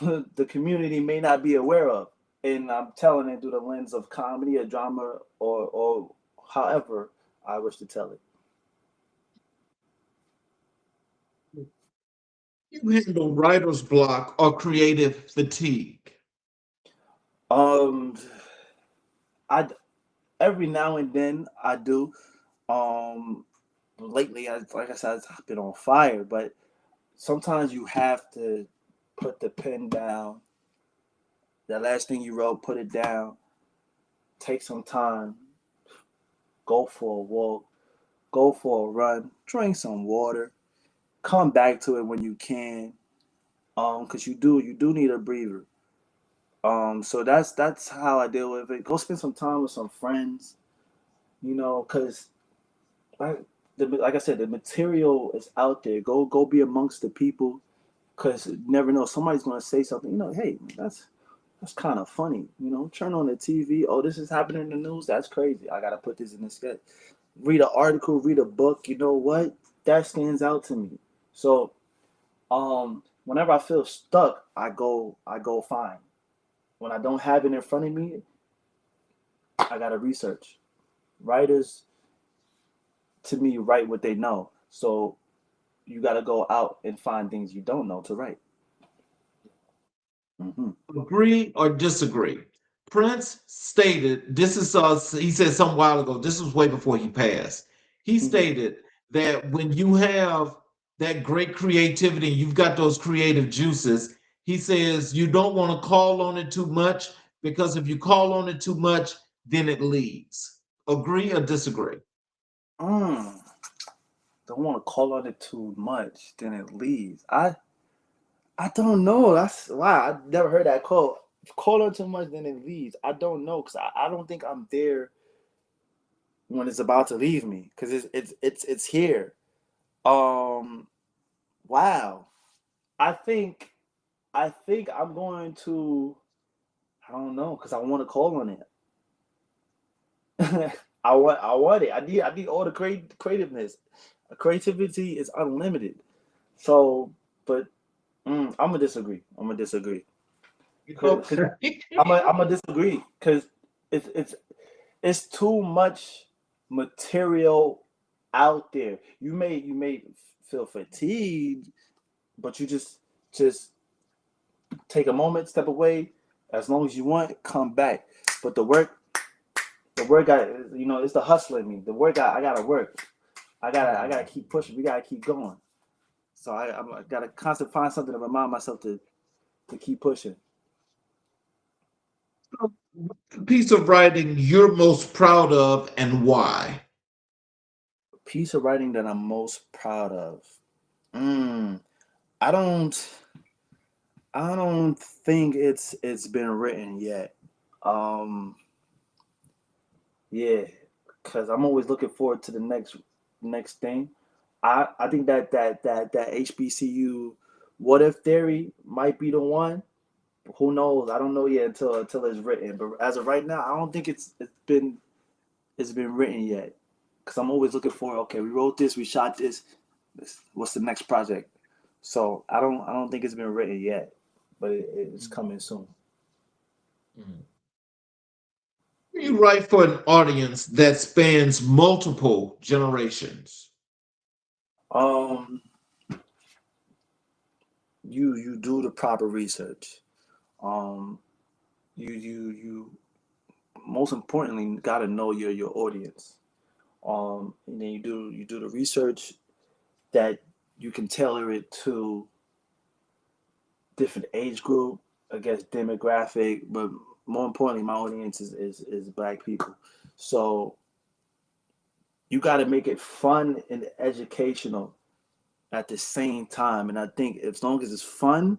the community may not be aware of, and I'm telling it through the lens of comedy or drama or however I wish to tell it. You handle writer's block or creative fatigue? Um, I every now and then I do. Um, lately, like I said, I've been on fire, but sometimes you have to put the pen down. The last thing you wrote, put it down. Take some time. Go for a walk. Go for a run. Drink some water. Come back to it when you can. Because you do need a breather. So that's how I deal with it. Go spend some time with some friends. Because like like I said, the material is out there. Go be amongst the people. Because you never know, somebody's gonna say something. Hey, that's kind of funny. Turn on the TV. Oh, this is happening in the news. That's crazy. I gotta put this in the sketch. Read an article. Read a book. You know what? That stands out to me. So whenever I feel stuck, I go find. When I don't have it in front of me, I gotta research. Writers, to me, write what they know. So you gotta go out and find things you don't know to write. Hmm. Agree or disagree? Prince stated, this is he said some while ago, this was way before he passed. He Hmm. stated that when you have that great creativity, you've got those creative juices, he says you don't want to call on it too much because if you call on it too much, then it leaves. Agree or disagree? Mm, don't want to call on it too much, then it leaves. I don't know. That's wow. I never heard that quote. Call on too much, then it leaves. I don't know because I don't think I'm there when it's about to leave me because it's here. Um, wow. I think I'm going to. I don't know because I want to call on it. I want it. I need all the creativeness. Creativity is unlimited. So, but I'm gonna disagree. I'm gonna disagree. Cause I'm gonna disagree because it's it's too much material out there. You may feel fatigued, but you just take a moment, step away. As long as you want, come back. But the work got it's the hustle in me. The work I gotta work. I gotta keep pushing. We gotta keep going. So I gotta constantly find something to remind myself to keep pushing. Piece of writing you're most proud of and why? Piece of writing that I'm most proud of. Mm, I don't I don't think it's been written yet. Um, yeah, because I'm always looking forward to the next thing. I think that HBCU what if theory might be the one. Who knows? I don't know yet until it's written. But as of right now, I don't think it's been written yet. Because I'm always looking for, okay, we wrote this, we shot this. What's the next project? So I don't think it's been written yet, but it's coming soon. Mhm. You write for an audience that spans multiple generations. Um, you do the proper research. Um, you most importantly got to know your audience. And then you do the research that you can tailor it to different age group, I guess demographic, but more importantly, my audience is black people. So you got to make it fun and educational at the same time. And I think as long as it's fun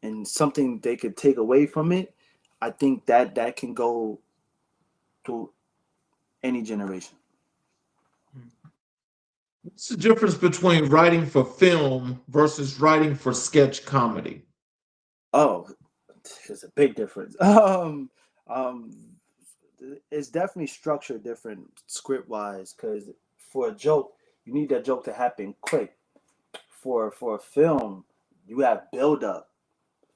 and something they could take away from it, I think that can go to any generation. What's the difference between writing for film versus writing for sketch comedy? Oh, there's a big difference. Um, it's definitely structured different script wise because for a joke, you need that joke to happen quick. For a film, you have build up.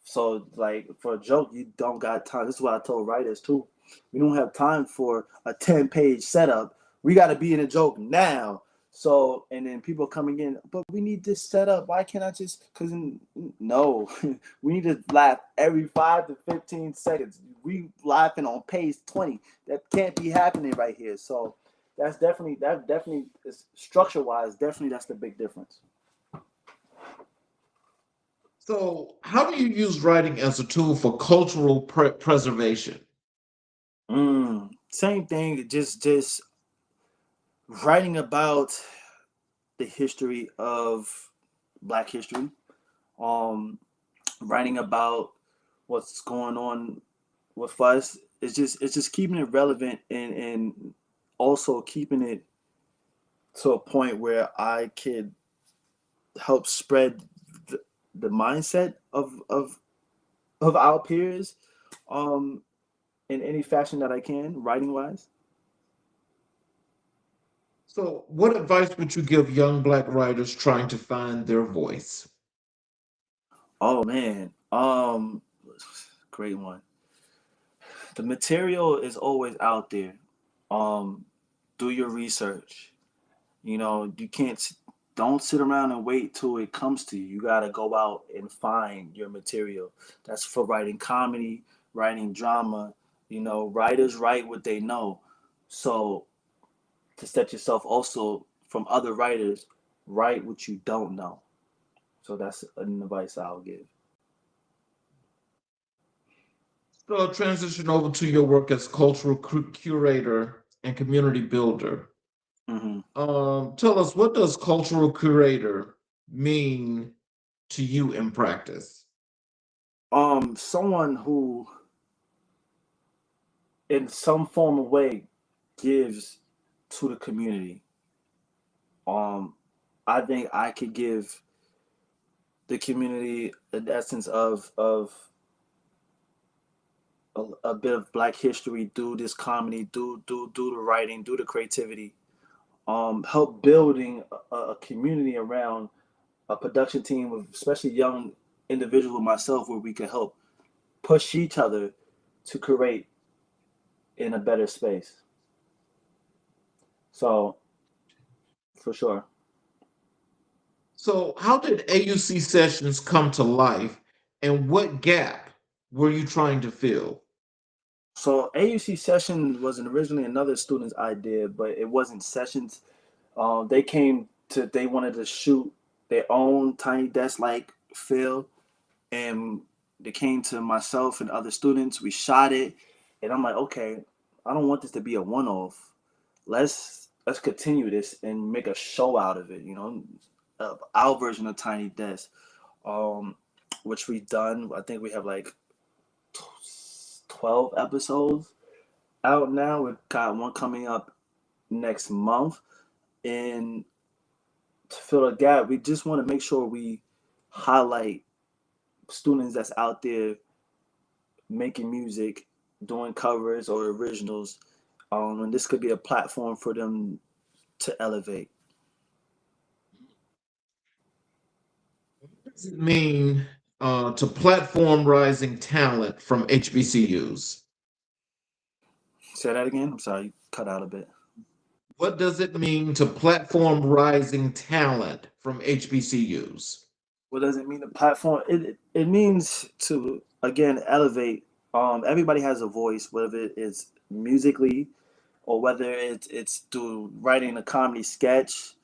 So like for a joke, you don't got time. This is what I told writers too. We don't have time for a 10-page setup. We got to be in a joke now. So and then people coming in, but we need this setup. Why can't I just? Because no, we need to laugh every 5 to 15 seconds. We laughing on page 20. That can't be happening right here. So that definitely is structure wise. Definitely that's the big difference. So, how do you use writing as a tool for cultural preservation? Same thing. Just writing about the history of Black history. Um, writing about what's going on with us. It's just keeping it relevant and also keeping it to a point where I could help spread the, the mindset of our peers um in any fashion that I can, writing wise. So, what advice would you give young Black writers trying to find their voice? Oh man. Great one. The material is always out there. Um do your research. You can't don't sit around and wait till it comes to you. You got to go out and find your material. That's for writing comedy, writing drama. Writers write what they know. So to set yourself also from other writers, write what you don't know. So that's an advice I'll give. So, transition over to your work as cultural curator and community builder. hmm Tell us, what does cultural curator mean to you in practice? Someone who, in some form of way, gives to the community. Um, I think I could give the community an essence of a bit of Black history, do this comedy, do the writing, do the creativity. Help building a community around a production team of especially young individuals myself, where we can help push each other to create in a better space. So for sure. So, how did AUC sessions come to life, and what gap were you trying to fill? So AUC session was originally another student's idea, but it wasn't sessions. They wanted to shoot their own tiny desk like feel, and they came to myself and other students. We shot it, and I'm like, okay, I don't want this to be a one off. Let's continue this and make a show out of it. Our version of Tiny Desk, um, which we've done. I think we have like 12 episodes out now. We've got one coming up next month, and to fill a gap, we just want to make sure we highlight students that's out there making music, doing covers or originals, and this could be a platform for them to elevate. What does it mean to platform rising talent from HBCUs? Say that again. I'm sorry, you cut out a bit. What does it mean to platform rising talent from HBCUs? What does it mean to platform? It means to again elevate. Everybody has a voice, whether it's musically or whether it's through writing a comedy sketch.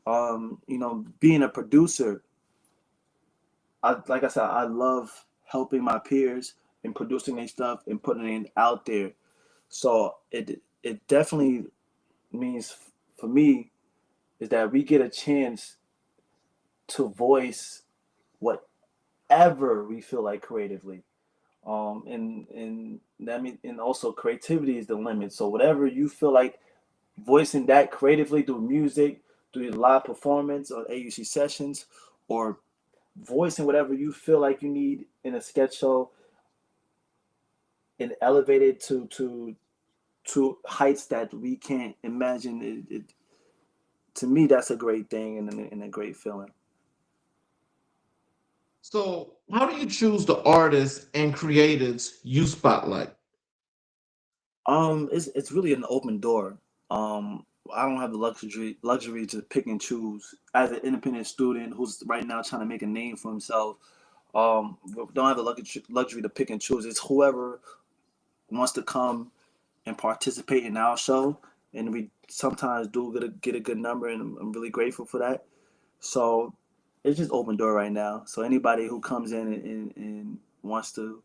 Being a producer. Like I said, I love helping my peers and producing their stuff and putting it out there. So it definitely means for me is that we get a chance to voice whatever we feel like creatively. And that means, and also creativity is the limit. So whatever you feel like voicing that creatively through music, through live performance or AUC sessions, or voicing whatever you feel like you need in a sketch show and elevate it to heights that we can't imagine. To me, that's a great thing and a great feeling. So, how do you choose the artists and creatives you spotlight? It's really an open door. I don't have the luxury to pick and choose. As an independent student who's right now trying to make a name for himself, don't have the luxury to pick and choose. It's whoever wants to come and participate in our show, and we sometimes do get a good number, and I'm really grateful for that. So it's just open door right now. So anybody who comes in and wants to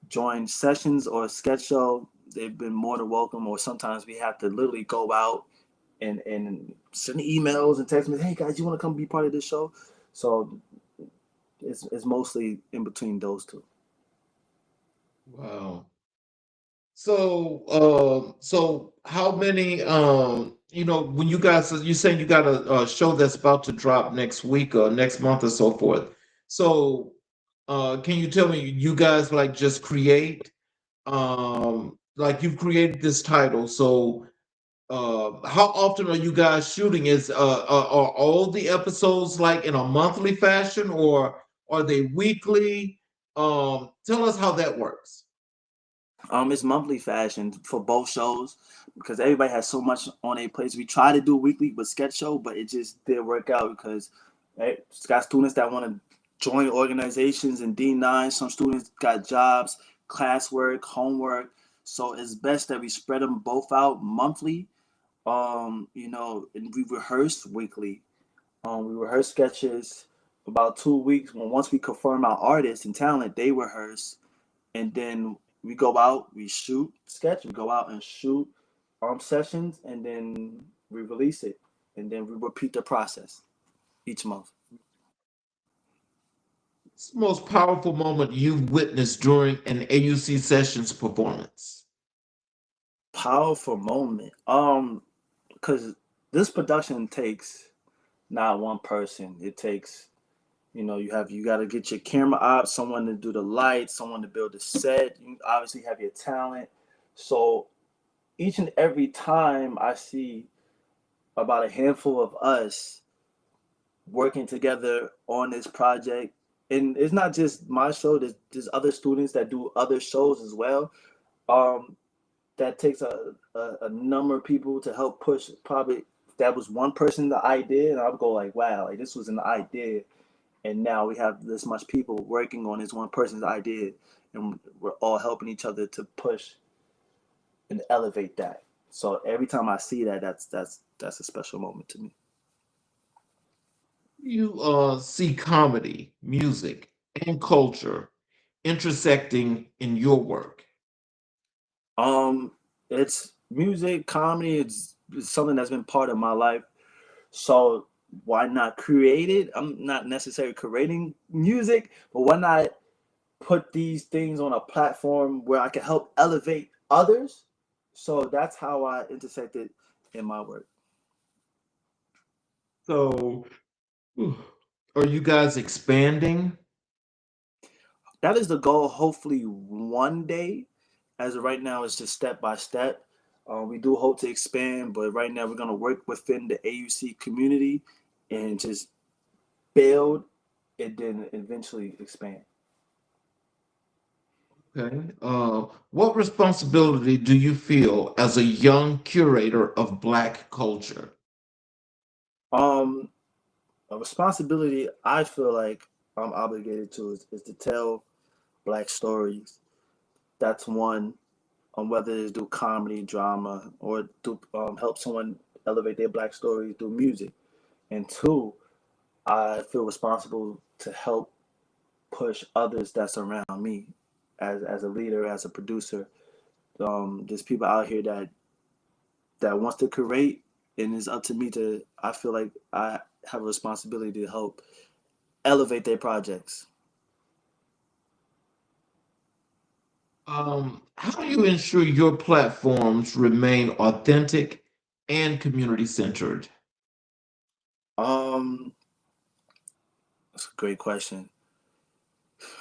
join sessions or a sketch show, they've been more than welcome. Or sometimes we have to literally go out and send emails and text me, hey guys, you want to come be part of this show? So it's mostly in between those two. Wow. So how many, when you guys, you saying you got a show that's about to drop next week or next month or so forth. So, can you tell me, you guys like just create, like you've created this title. So, how often are you guys shooting? Are all the episodes like in a monthly fashion, or are they weekly? Tell us how that works. It's monthly fashion for both shows because everybody has so much on their plates. We try to do weekly with sketch show, but it just didn't work out because it's got students that want to join organizations in D9. Some students got jobs, classwork, homework. So it's best that we spread them both out monthly. And we rehearse weekly. We rehearse sketches about 2 weeks. Once we confirm our artists and talent, they rehearse, and then we go out, we shoot sketch, we go out and shoot sessions, and then we release it, and then we repeat the process each month. What's the most powerful moment you've witnessed during an AUC sessions performance? Powerful moment. Because this production takes not one person. It takes, you got to get your camera out, someone to do the lights, someone to build the set. You obviously have your talent. So each and every time I see about a handful of us working together on this project, and it's not just my show, there's other students that do other shows as well. Um, that takes a number of people to help push. Probably if that was one person the idea, and I would go like, wow, like this was an idea, and now we have this much people working on this one person's idea, and we're all helping each other to push and elevate that. So every time I see that, that's a special moment to me. You see comedy, music, and culture intersecting in your work. Um, it's music, comedy. It's something that's been part of my life. So why not create it? I'm not necessarily creating music, but why not put these things on a platform where I can help elevate others? So that's how I intersected in my work. So, are you guys expanding? That is the goal. Hopefully, one day. As of right now, it's just step by step. We do hope to expand, but right now we're gonna work within the AUC community and just build and then eventually expand. Okay. What responsibility do you feel as a young curator of Black culture? Um, a responsibility I feel like I'm obligated to is to tell Black stories. That's one. Whether it's do comedy, drama, or do help someone elevate their Black story through music. And two, I feel responsible to help push others that's around me as a leader, as a producer. There's people out here that wants to create, and it's up to me to. I feel like I have a responsibility to help elevate their projects. How do you ensure your platforms remain authentic and community centered? Um, that's a great question.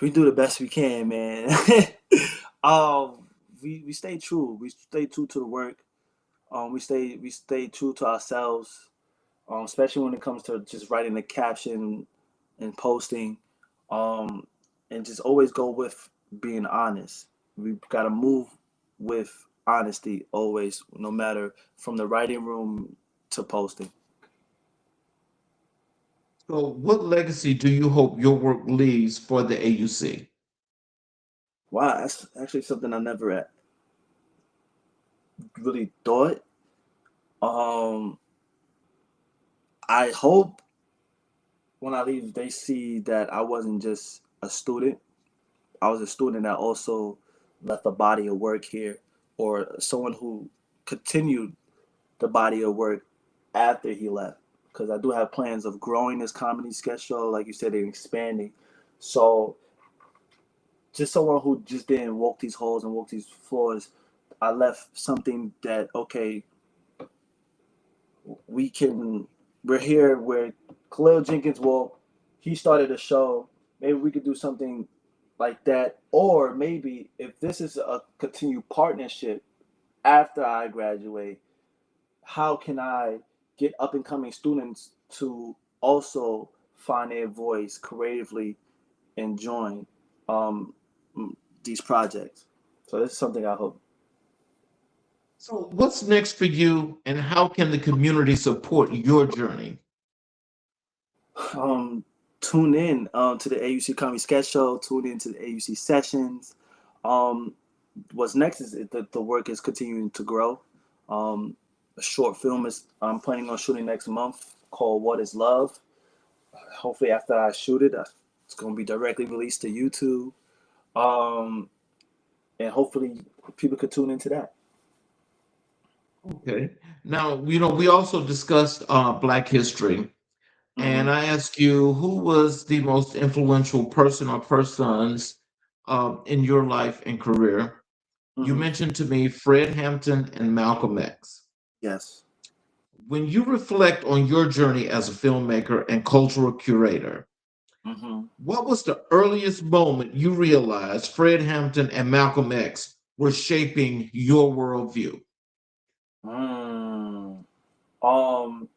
We do the best we can, man. We stay true. We stay true to the work. We stay true to ourselves. Especially when it comes to just writing the caption and posting, um, and just always go with being honest. We've got to move with honesty always, no matter from the writing room to posting. So, what legacy do you hope your work leaves for the AUC? Wow, that's actually something I never really thought. Um, I hope when I leave, they see that I wasn't just a student. I was a student that also left a body of work here, or someone who continued the body of work after he left. Because I do have plans of growing this comedy sketch show, like you said, and expanding. So just someone who just didn't walk these halls and walk these floors, I left something that okay, we can. We're here where Khalil Jenkins walked. He started a show. Maybe we could do something like that, or maybe if this is a continued partnership after I graduate, how can I get up and coming students to also find their voice creatively and join um, these projects? So this is something I hope. So, what's next for you, and how can the community support your journey? Um, Tune in to the AUC Comedy Sketch Show. Tune in to the AUC sessions. Um, what's next is the work is continuing to grow. A short film is I'm planning on shooting next month called "What Is Love." Hopefully, after I shoot it, it's going to be directly released to YouTube, um, and hopefully, people could tune into that. Okay. Now, we also discussed Black history, Hmm. and I asked you who was the most influential person or persons in your life and career. You Hmm. mentioned to me Fred Hampton and Malcolm X. Yes. When you reflect on your journey as a filmmaker and cultural curator, Hmm. what was the earliest moment you realized Fred Hampton and Malcolm X were shaping your worldview? Mm. Um,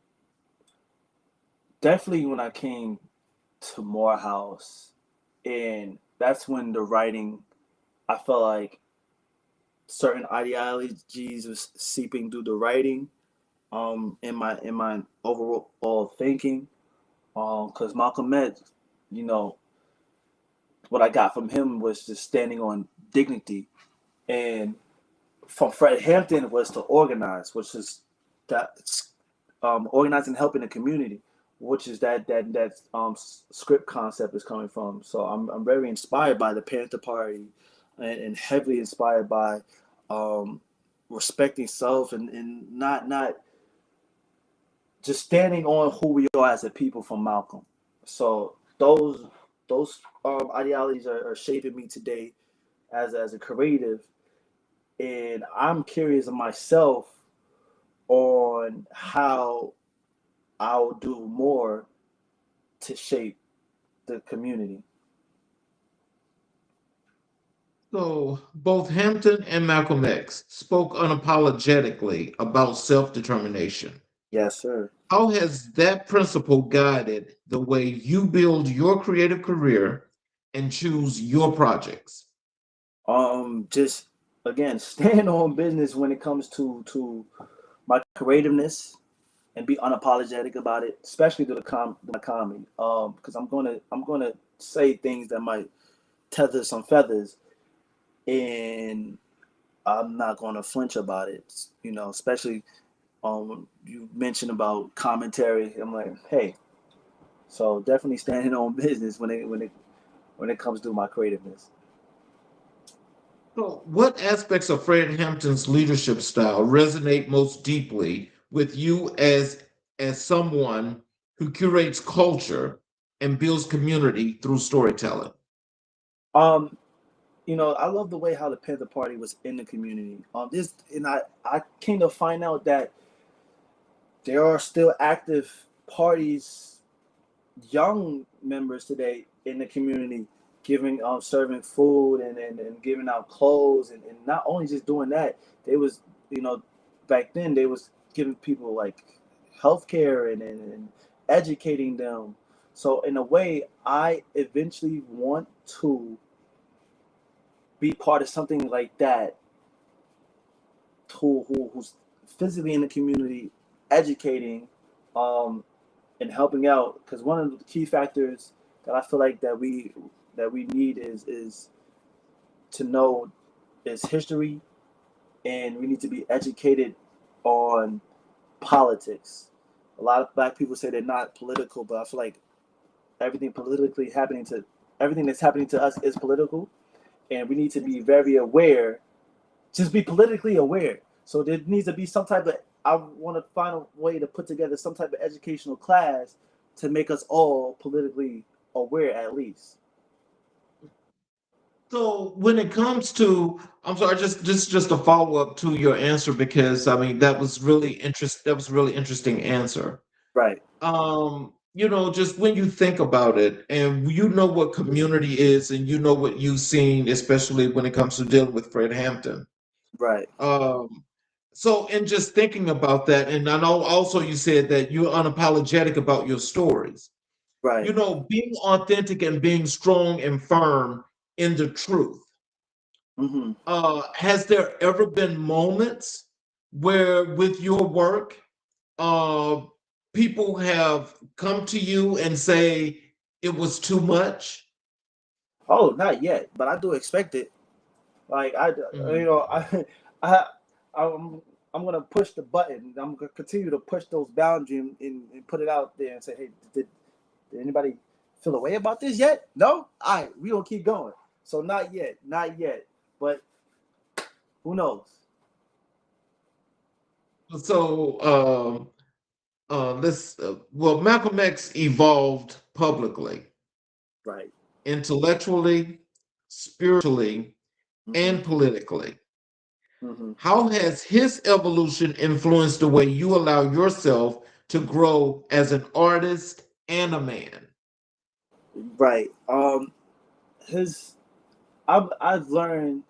Definitely when I came to Morehouse, and that's when the writing. I felt like certain ideologies was seeping through the writing. In my overall thinking. Because Malcolm X, you know, what I got from him was just standing on dignity, and from Fred Hampton was to organize, which is that organizing, helping the community, which is that script concept is coming from. So I'm very inspired by the Panther Party, and heavily inspired by um, respecting self, and not just standing on who we are as a people from Malcolm. So those ideologies are shaping me today as a creative, and I'm curious of myself on how I'll do more to shape the community. So both Hampton and Malcolm X spoke unapologetically about self-determination. Yes, sir. How has that principle guided the way you build your creative career and choose your projects? Just again, staying on business when it comes to my creativeness and be unapologetic about it, especially through my comedy. Because I'm gonna say things that might tether some feathers, and I'm not gonna flinch about it. You know, especially you mentioned about commentary. I'm like, hey, so definitely standing on business when it comes to my creativeness. So, what aspects of Fred Hampton's leadership style resonate most deeply with you as someone who curates culture and builds community through storytelling? Um, I love the way how the Panther Party was in the community. This and I came to find out that there are still active parties, young members today in the community, giving serving food and giving out clothes and not only just doing that, they was you know back then they was giving people like healthcare and educating them. So in a way, I eventually want to be part of something like that, who's physically in the community, educating, um, and helping out. Because one of the key factors that I feel like that we need is to know is history, and we need to be educated on politics. A lot of black people say they're not political, but I feel like everything politically happening to everything that's happening to us is political, and we need to be very aware, just be politically aware. So there needs to be some type of, I want to find a way to put together some type of educational class to make us all politically aware at least. So when it comes to, I'm sorry, just a follow up to your answer because I mean that was really interest that was really interesting answer. Right, Just when you think about it and you know what community is and you know what you've seen, especially when it comes to dealing with Fred Hampton. right, Um, so in just thinking about that, and I know also you said that you're unapologetic about your stories. right. Being authentic and being strong and firm in the truth. Hmm. Has there ever been moments where with your work, uh, people have come to you and say it was too much? Oh, not yet, but I do expect it. Like Mhm. I, I'm, I'm gonna push the button. I'm gonna continue to push those boundaries and put it out there and say, hey, did anybody feel a way about this yet? No? All right, we gonna keep going. So not yet, not yet. But who knows? So, well, Malcolm X evolved publicly, Right. intellectually, spiritually, Hmm. and politically. Hmm. How has his evolution influenced the way you allow yourself to grow as an artist and a man? Right. His I've learned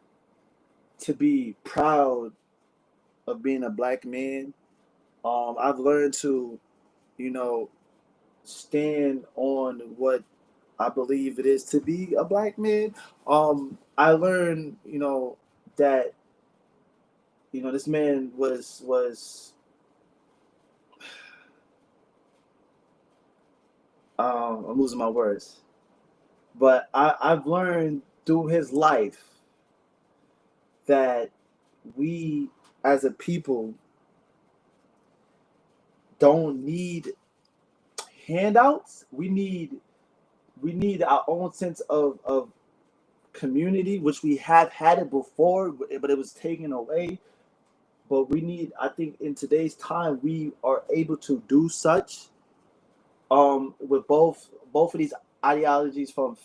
to be proud of being a black man. I've learned to, you know, stand on what I believe it is to be a black man. I learned, that this man was I'm losing my words, but I've learned through his life that we as a people don't need handouts. We need our own sense of community, which we have had it before, but it was taken away. But we need, I think, in today's time, we are able to do such, with both of these ideologies from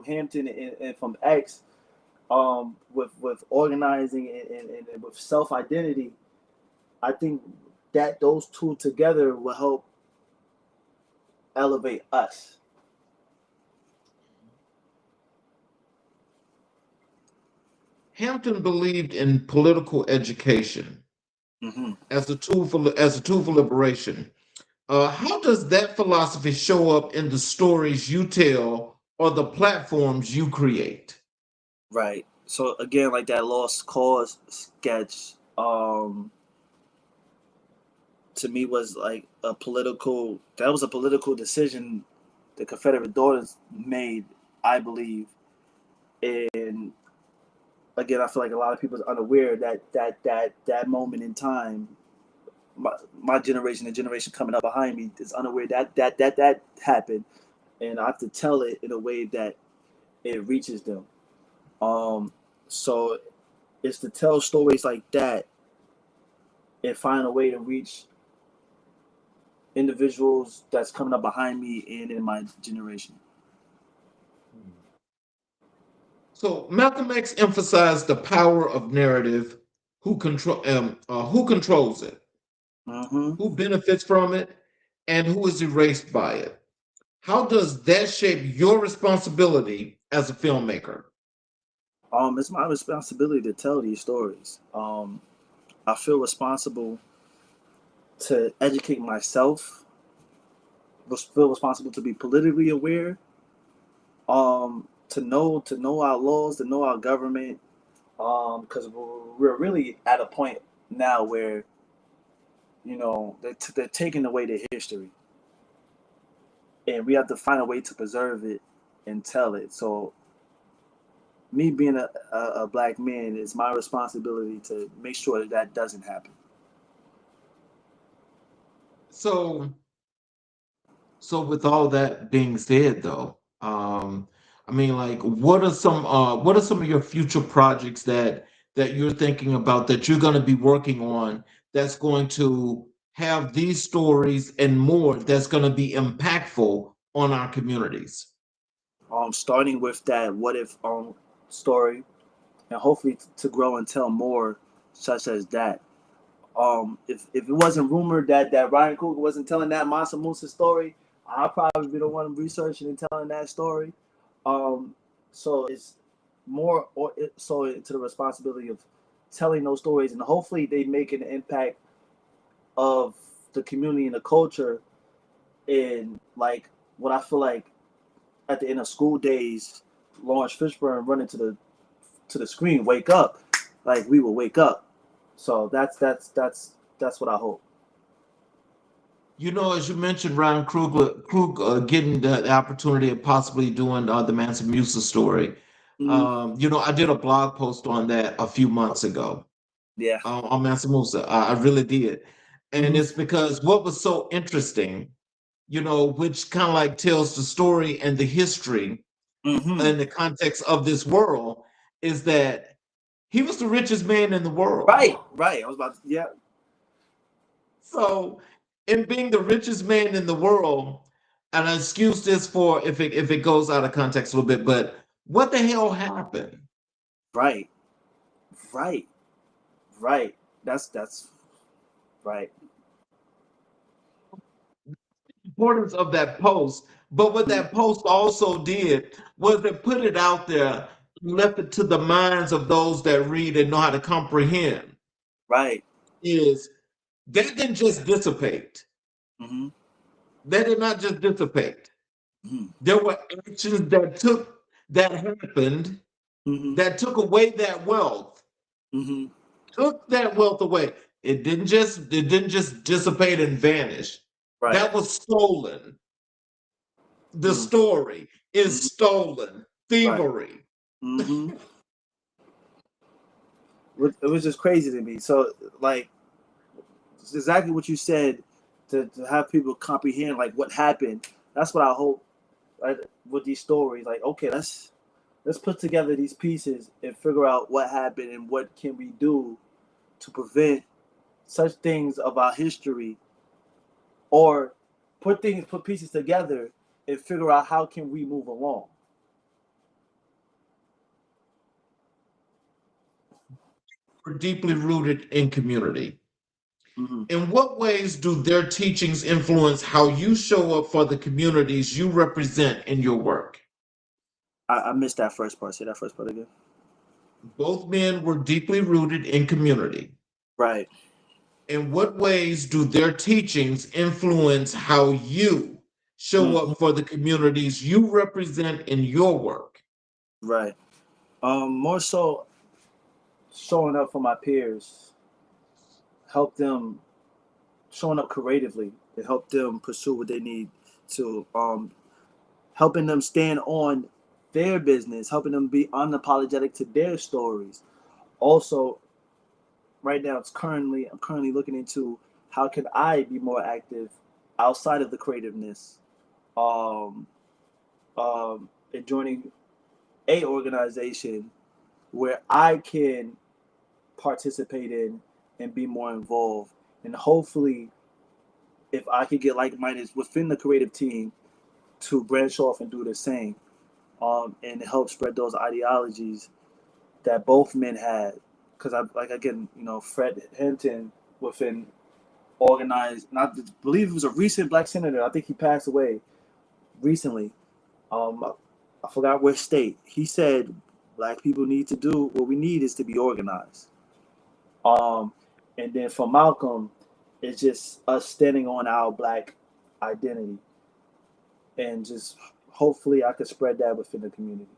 Hampton and from X, with organizing and with self identity. I think that those two together will help elevate us. Hampton believed in political education Hmm. as a tool for liberation. How does that philosophy show up in the stories you tell or the platforms you create? Right. So again, like that Lost Cause sketch, to me was like a political. That was a political decision the Confederate daughters made, I believe. And again, I feel like a lot of people are unaware that moment in time, my generation, the generation coming up behind me, is unaware that happened, and I have to tell it in a way that it reaches them. Um, so it's to tell stories like that and find a way to reach individuals that's coming up behind me and in my generation. So Malcolm X emphasized the power of narrative, who controls it, Hmm. who benefits from it, and who is erased by it. How does that shape your responsibility as a filmmaker? It's my responsibility to tell these stories. I feel responsible to educate myself. Feel responsible to be politically aware. To know our laws, to know our government. Because we're really at a point now where they're taking away the history, and we have to find a way to preserve it and tell it. So me being a black man, it's my responsibility to make sure that that doesn't happen. So, so with all that being said, though, I mean, like, what are some of your future projects that you're thinking about that you're going to be working on that's going to have these stories and more that's going to be impactful on our communities? Starting with that what if story, and hopefully to grow and tell more such as that. If it wasn't rumored that Ryan Coogler wasn't telling that Mansa Musa story, I'll probably be the one researching and telling that story. Um, so it's more so into the responsibility of telling those stories, and hopefully they make an impact of the community and the culture. And like what I feel like at the end of school days, Lawrence Fishburne running to the screen, wake up, like we will wake up. So that's what I hope. You know, as you mentioned, Ryan Krug getting the opportunity of possibly doing the Mansa Musa story. Hmm. You know, I did a blog post on that a few months ago Yeah. on Mansa Musa. I really did. And Hmm. it's because what was so interesting, you know, which kind of like tells the story and the history Hmm. and the context of this world, is that he was the richest man in the world. Right. Right. I was about to. Yeah. So, in being the richest man in the world, and I excuse this for if it goes out of context a little bit, but what the hell happened? Right. Right. Right. That's right. Importance of that post, but what Mhm. that post also did was it put it out there, left it to the minds of those that read and know how to comprehend. Right. Is that didn't just dissipate? Hmm. That did not just dissipate. Hmm. There were actions that happened Hmm. that took away that wealth, Hmm. took that wealth away. It didn't just dissipate and vanish. Right. That was stolen. The Mm. story is Hmm. stolen. Right. Thievery. Hmm. It was just crazy to me. So like it's exactly what you said, to have people comprehend like what happened. That's what I hope, like, with these stories. Like, okay, let's put together these pieces and figure out what happened and what can we do to prevent such things of our history, or put pieces together and figure out how can we move along. We're deeply rooted in community. Hmm. In what ways do their teachings influence how you show up for the communities you represent in your work? I missed that first part. Say that first part again. Both men were deeply rooted in community. Right. In what ways do their teachings influence how you show Hmm. up for the communities you represent in your work? Right. More so showing up for my peers, help them showing up creatively to help them pursue what they need to, helping them stand on their business, helping them be unapologetic to their stories. Also, right now I'm currently looking into how can I be more active outside of the creativeness, um, and joining a organization where I can participate in and be more involved. And hopefully, if I could get like minded within the creative team to branch off and do the same, and help spread those ideologies that both men had. Because I like again, Fred Hinton within organized, not believe it was a recent black senator. I think he passed away recently. I forgot which state. He said black people need to do what we need is to be organized. Um, and then for Malcolm, it's just us standing on our black identity and just hopefully I could spread that within the community.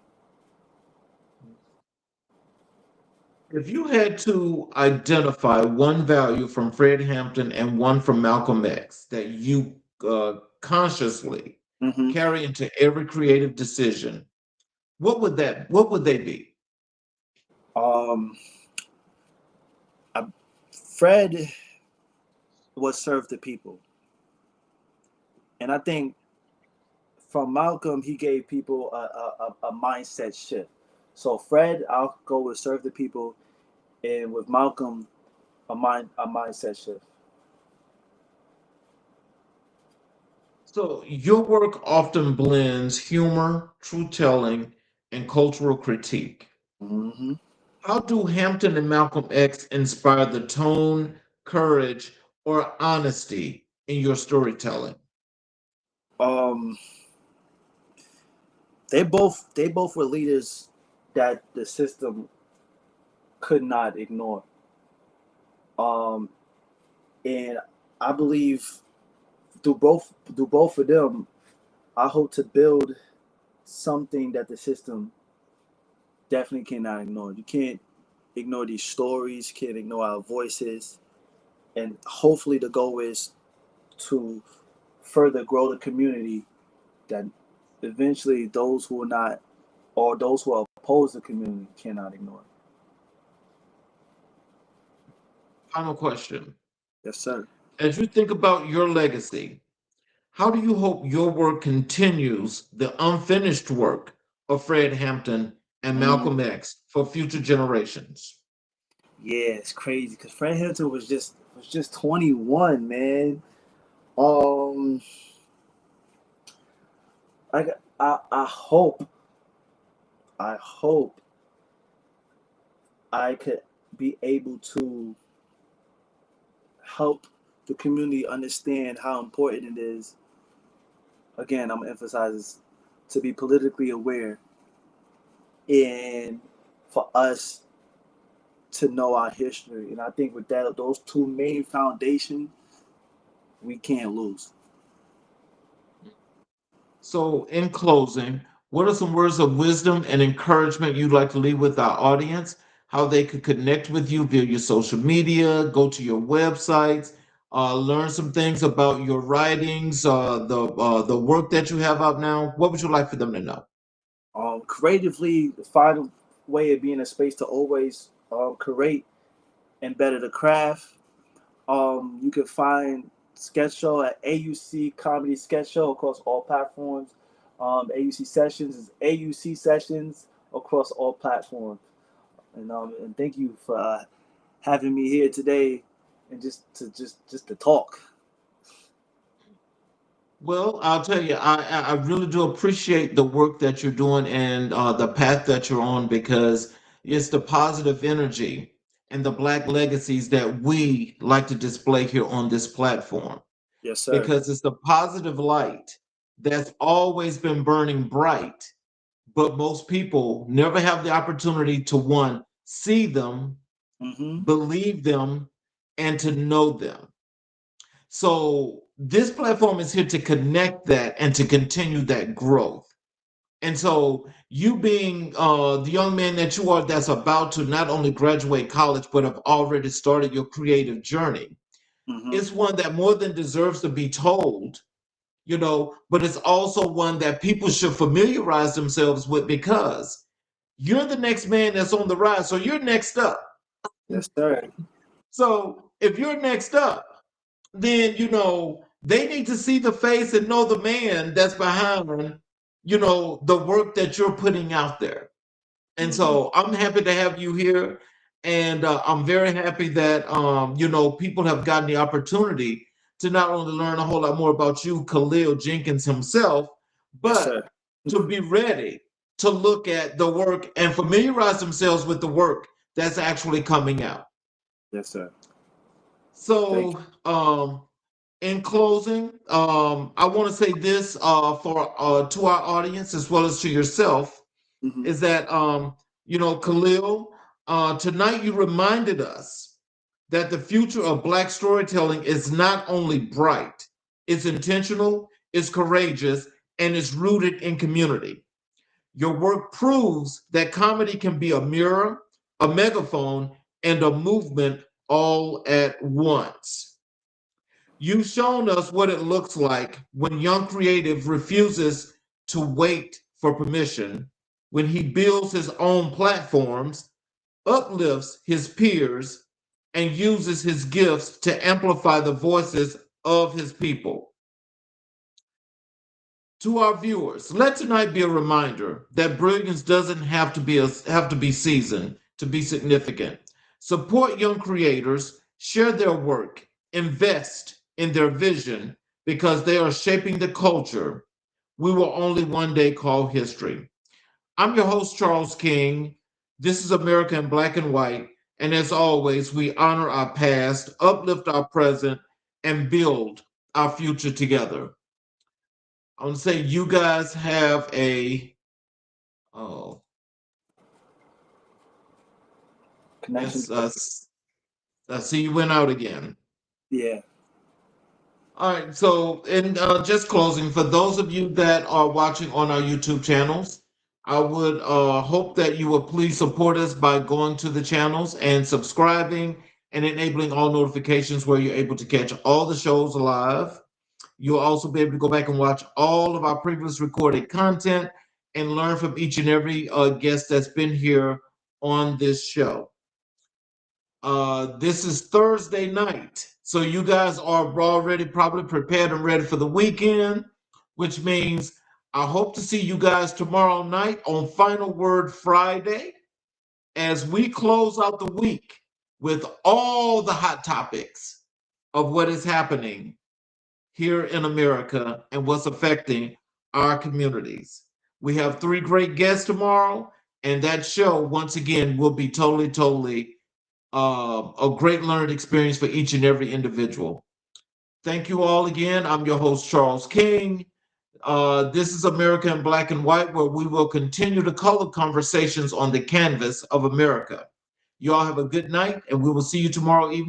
If you had to identify one value from Fred Hampton and one from Malcolm X that you consciously Hmm. carry into every creative decision, what would they be? Um, I, Fred was served the people, and I think from Malcolm he gave people a mindset shift. So Fred, I'll go with serve the people, and with Malcolm, a mindset shift. So your work often blends humor, truth telling, and cultural critique. Hmm. How do Hampton and Malcolm X inspire the tone, courage, or honesty in your storytelling? Um, they both were leaders that the system could not ignore. Um, and I believe through both of them, I hope to build something that the system definitely cannot ignore. You can't ignore these stories, can't ignore our voices, and hopefully the goal is to further grow the community that eventually those who are not or those who are opposed to the community cannot ignore. Final question. Yes, sir. As you think about your legacy, how do you hope your work continues the unfinished work of Fred Hampton and Mm, Malcolm X for future generations? yeah, it's crazy because Fred Hampton was just 21, man. Um, I hope I could be able to help the community understand how important it is. Again, I'm emphasizing to be politically aware and for us to know our history. And I think with that, those two main foundations, we can't lose. So, in closing, what are some words of wisdom and encouragement you'd like to leave with our audience? How they could connect with you via your social media, go to your websites, learn some things about your writings, the work that you have out now. What would you like for them to know? Creatively, find a way of being a space to always create and better the craft. You can find Sketch Show at AUC Comedy Sketch Show across all platforms. AUC Sessions is AUC Sessions across all platforms. And thank you for having me here today, and just to talk. Well, I'll tell you, I really do appreciate the work that you're doing and the path that you're on because it's the positive energy and the Black legacies that we like to display here on this platform. Yes, sir. Because it's the positive light that's always been burning bright, but most people never have the opportunity to, one, see them, Mm-hmm. believe them, and to know them. So this platform is here to connect that and to continue that growth. And so you being the young man that you are, that's about to not only graduate college, but have already started your creative journey, Mm-hmm. it's one that more than deserves to be told, but it's also one that people should familiarize themselves with, because you're the next man that's on the rise. So you're next up. Yes, sir. So if you're next up, then, they need to see the face and know the man that's behind, the work that you're putting out there. And Mm-hmm. so I'm happy to have you here. And I'm very happy that, people have gotten the opportunity to not only learn a whole lot more about you, Khalil Jenkins himself, Yes, but sir. to be ready to look at the work and familiarize themselves with the work that's actually coming out. Yes, sir. Thank So, in closing, I want to say this for to our audience as well as to yourself, you. Mm-hmm. is that Khalil, tonight you reminded us that the future of Black storytelling is not only bright, it's intentional, it's courageous, and it's rooted in community. Your work proves that comedy can be a mirror, a megaphone, and a movement all at once. You've shown us what it looks like when young creative refuses to wait for permission, when he builds his own platforms, uplifts his peers, and uses his gifts to amplify the voices of his people. To our viewers, let tonight be a reminder that brilliance doesn't have to be seasoned to be significant. Support young creators, share their work, invest in their vision, because they are shaping the culture we will only one day call history. I'm your host, Charles King. This is America in Black and White. And as always, we honor our past, uplift our present, and build our future together. I want to say you guys have oh, Connection. I see you went out again. Yeah. All right, so in just closing, for those of you that are watching on our YouTube channels, I would hope that you will please support us by going to the channels and subscribing and enabling all notifications where you're able to catch all the shows live. You'll also be able to go back and watch all of our previous recorded content and learn from each and every guest that's been here on this show. This is Thursday night, so you guys are already probably prepared and ready for the weekend, which means I hope to see you guys tomorrow night on Final Word Friday as we close out the week with all the hot topics of what is happening here in America and what's affecting our communities. We have three great guests tomorrow, and that show, once again, will be totally a great learning experience for each and every individual. Thank you all again. I'm your host, Charles King. This is America in Black and White, where we will continue to color conversations on the canvas of America. You all have a good night, and we will see you tomorrow evening.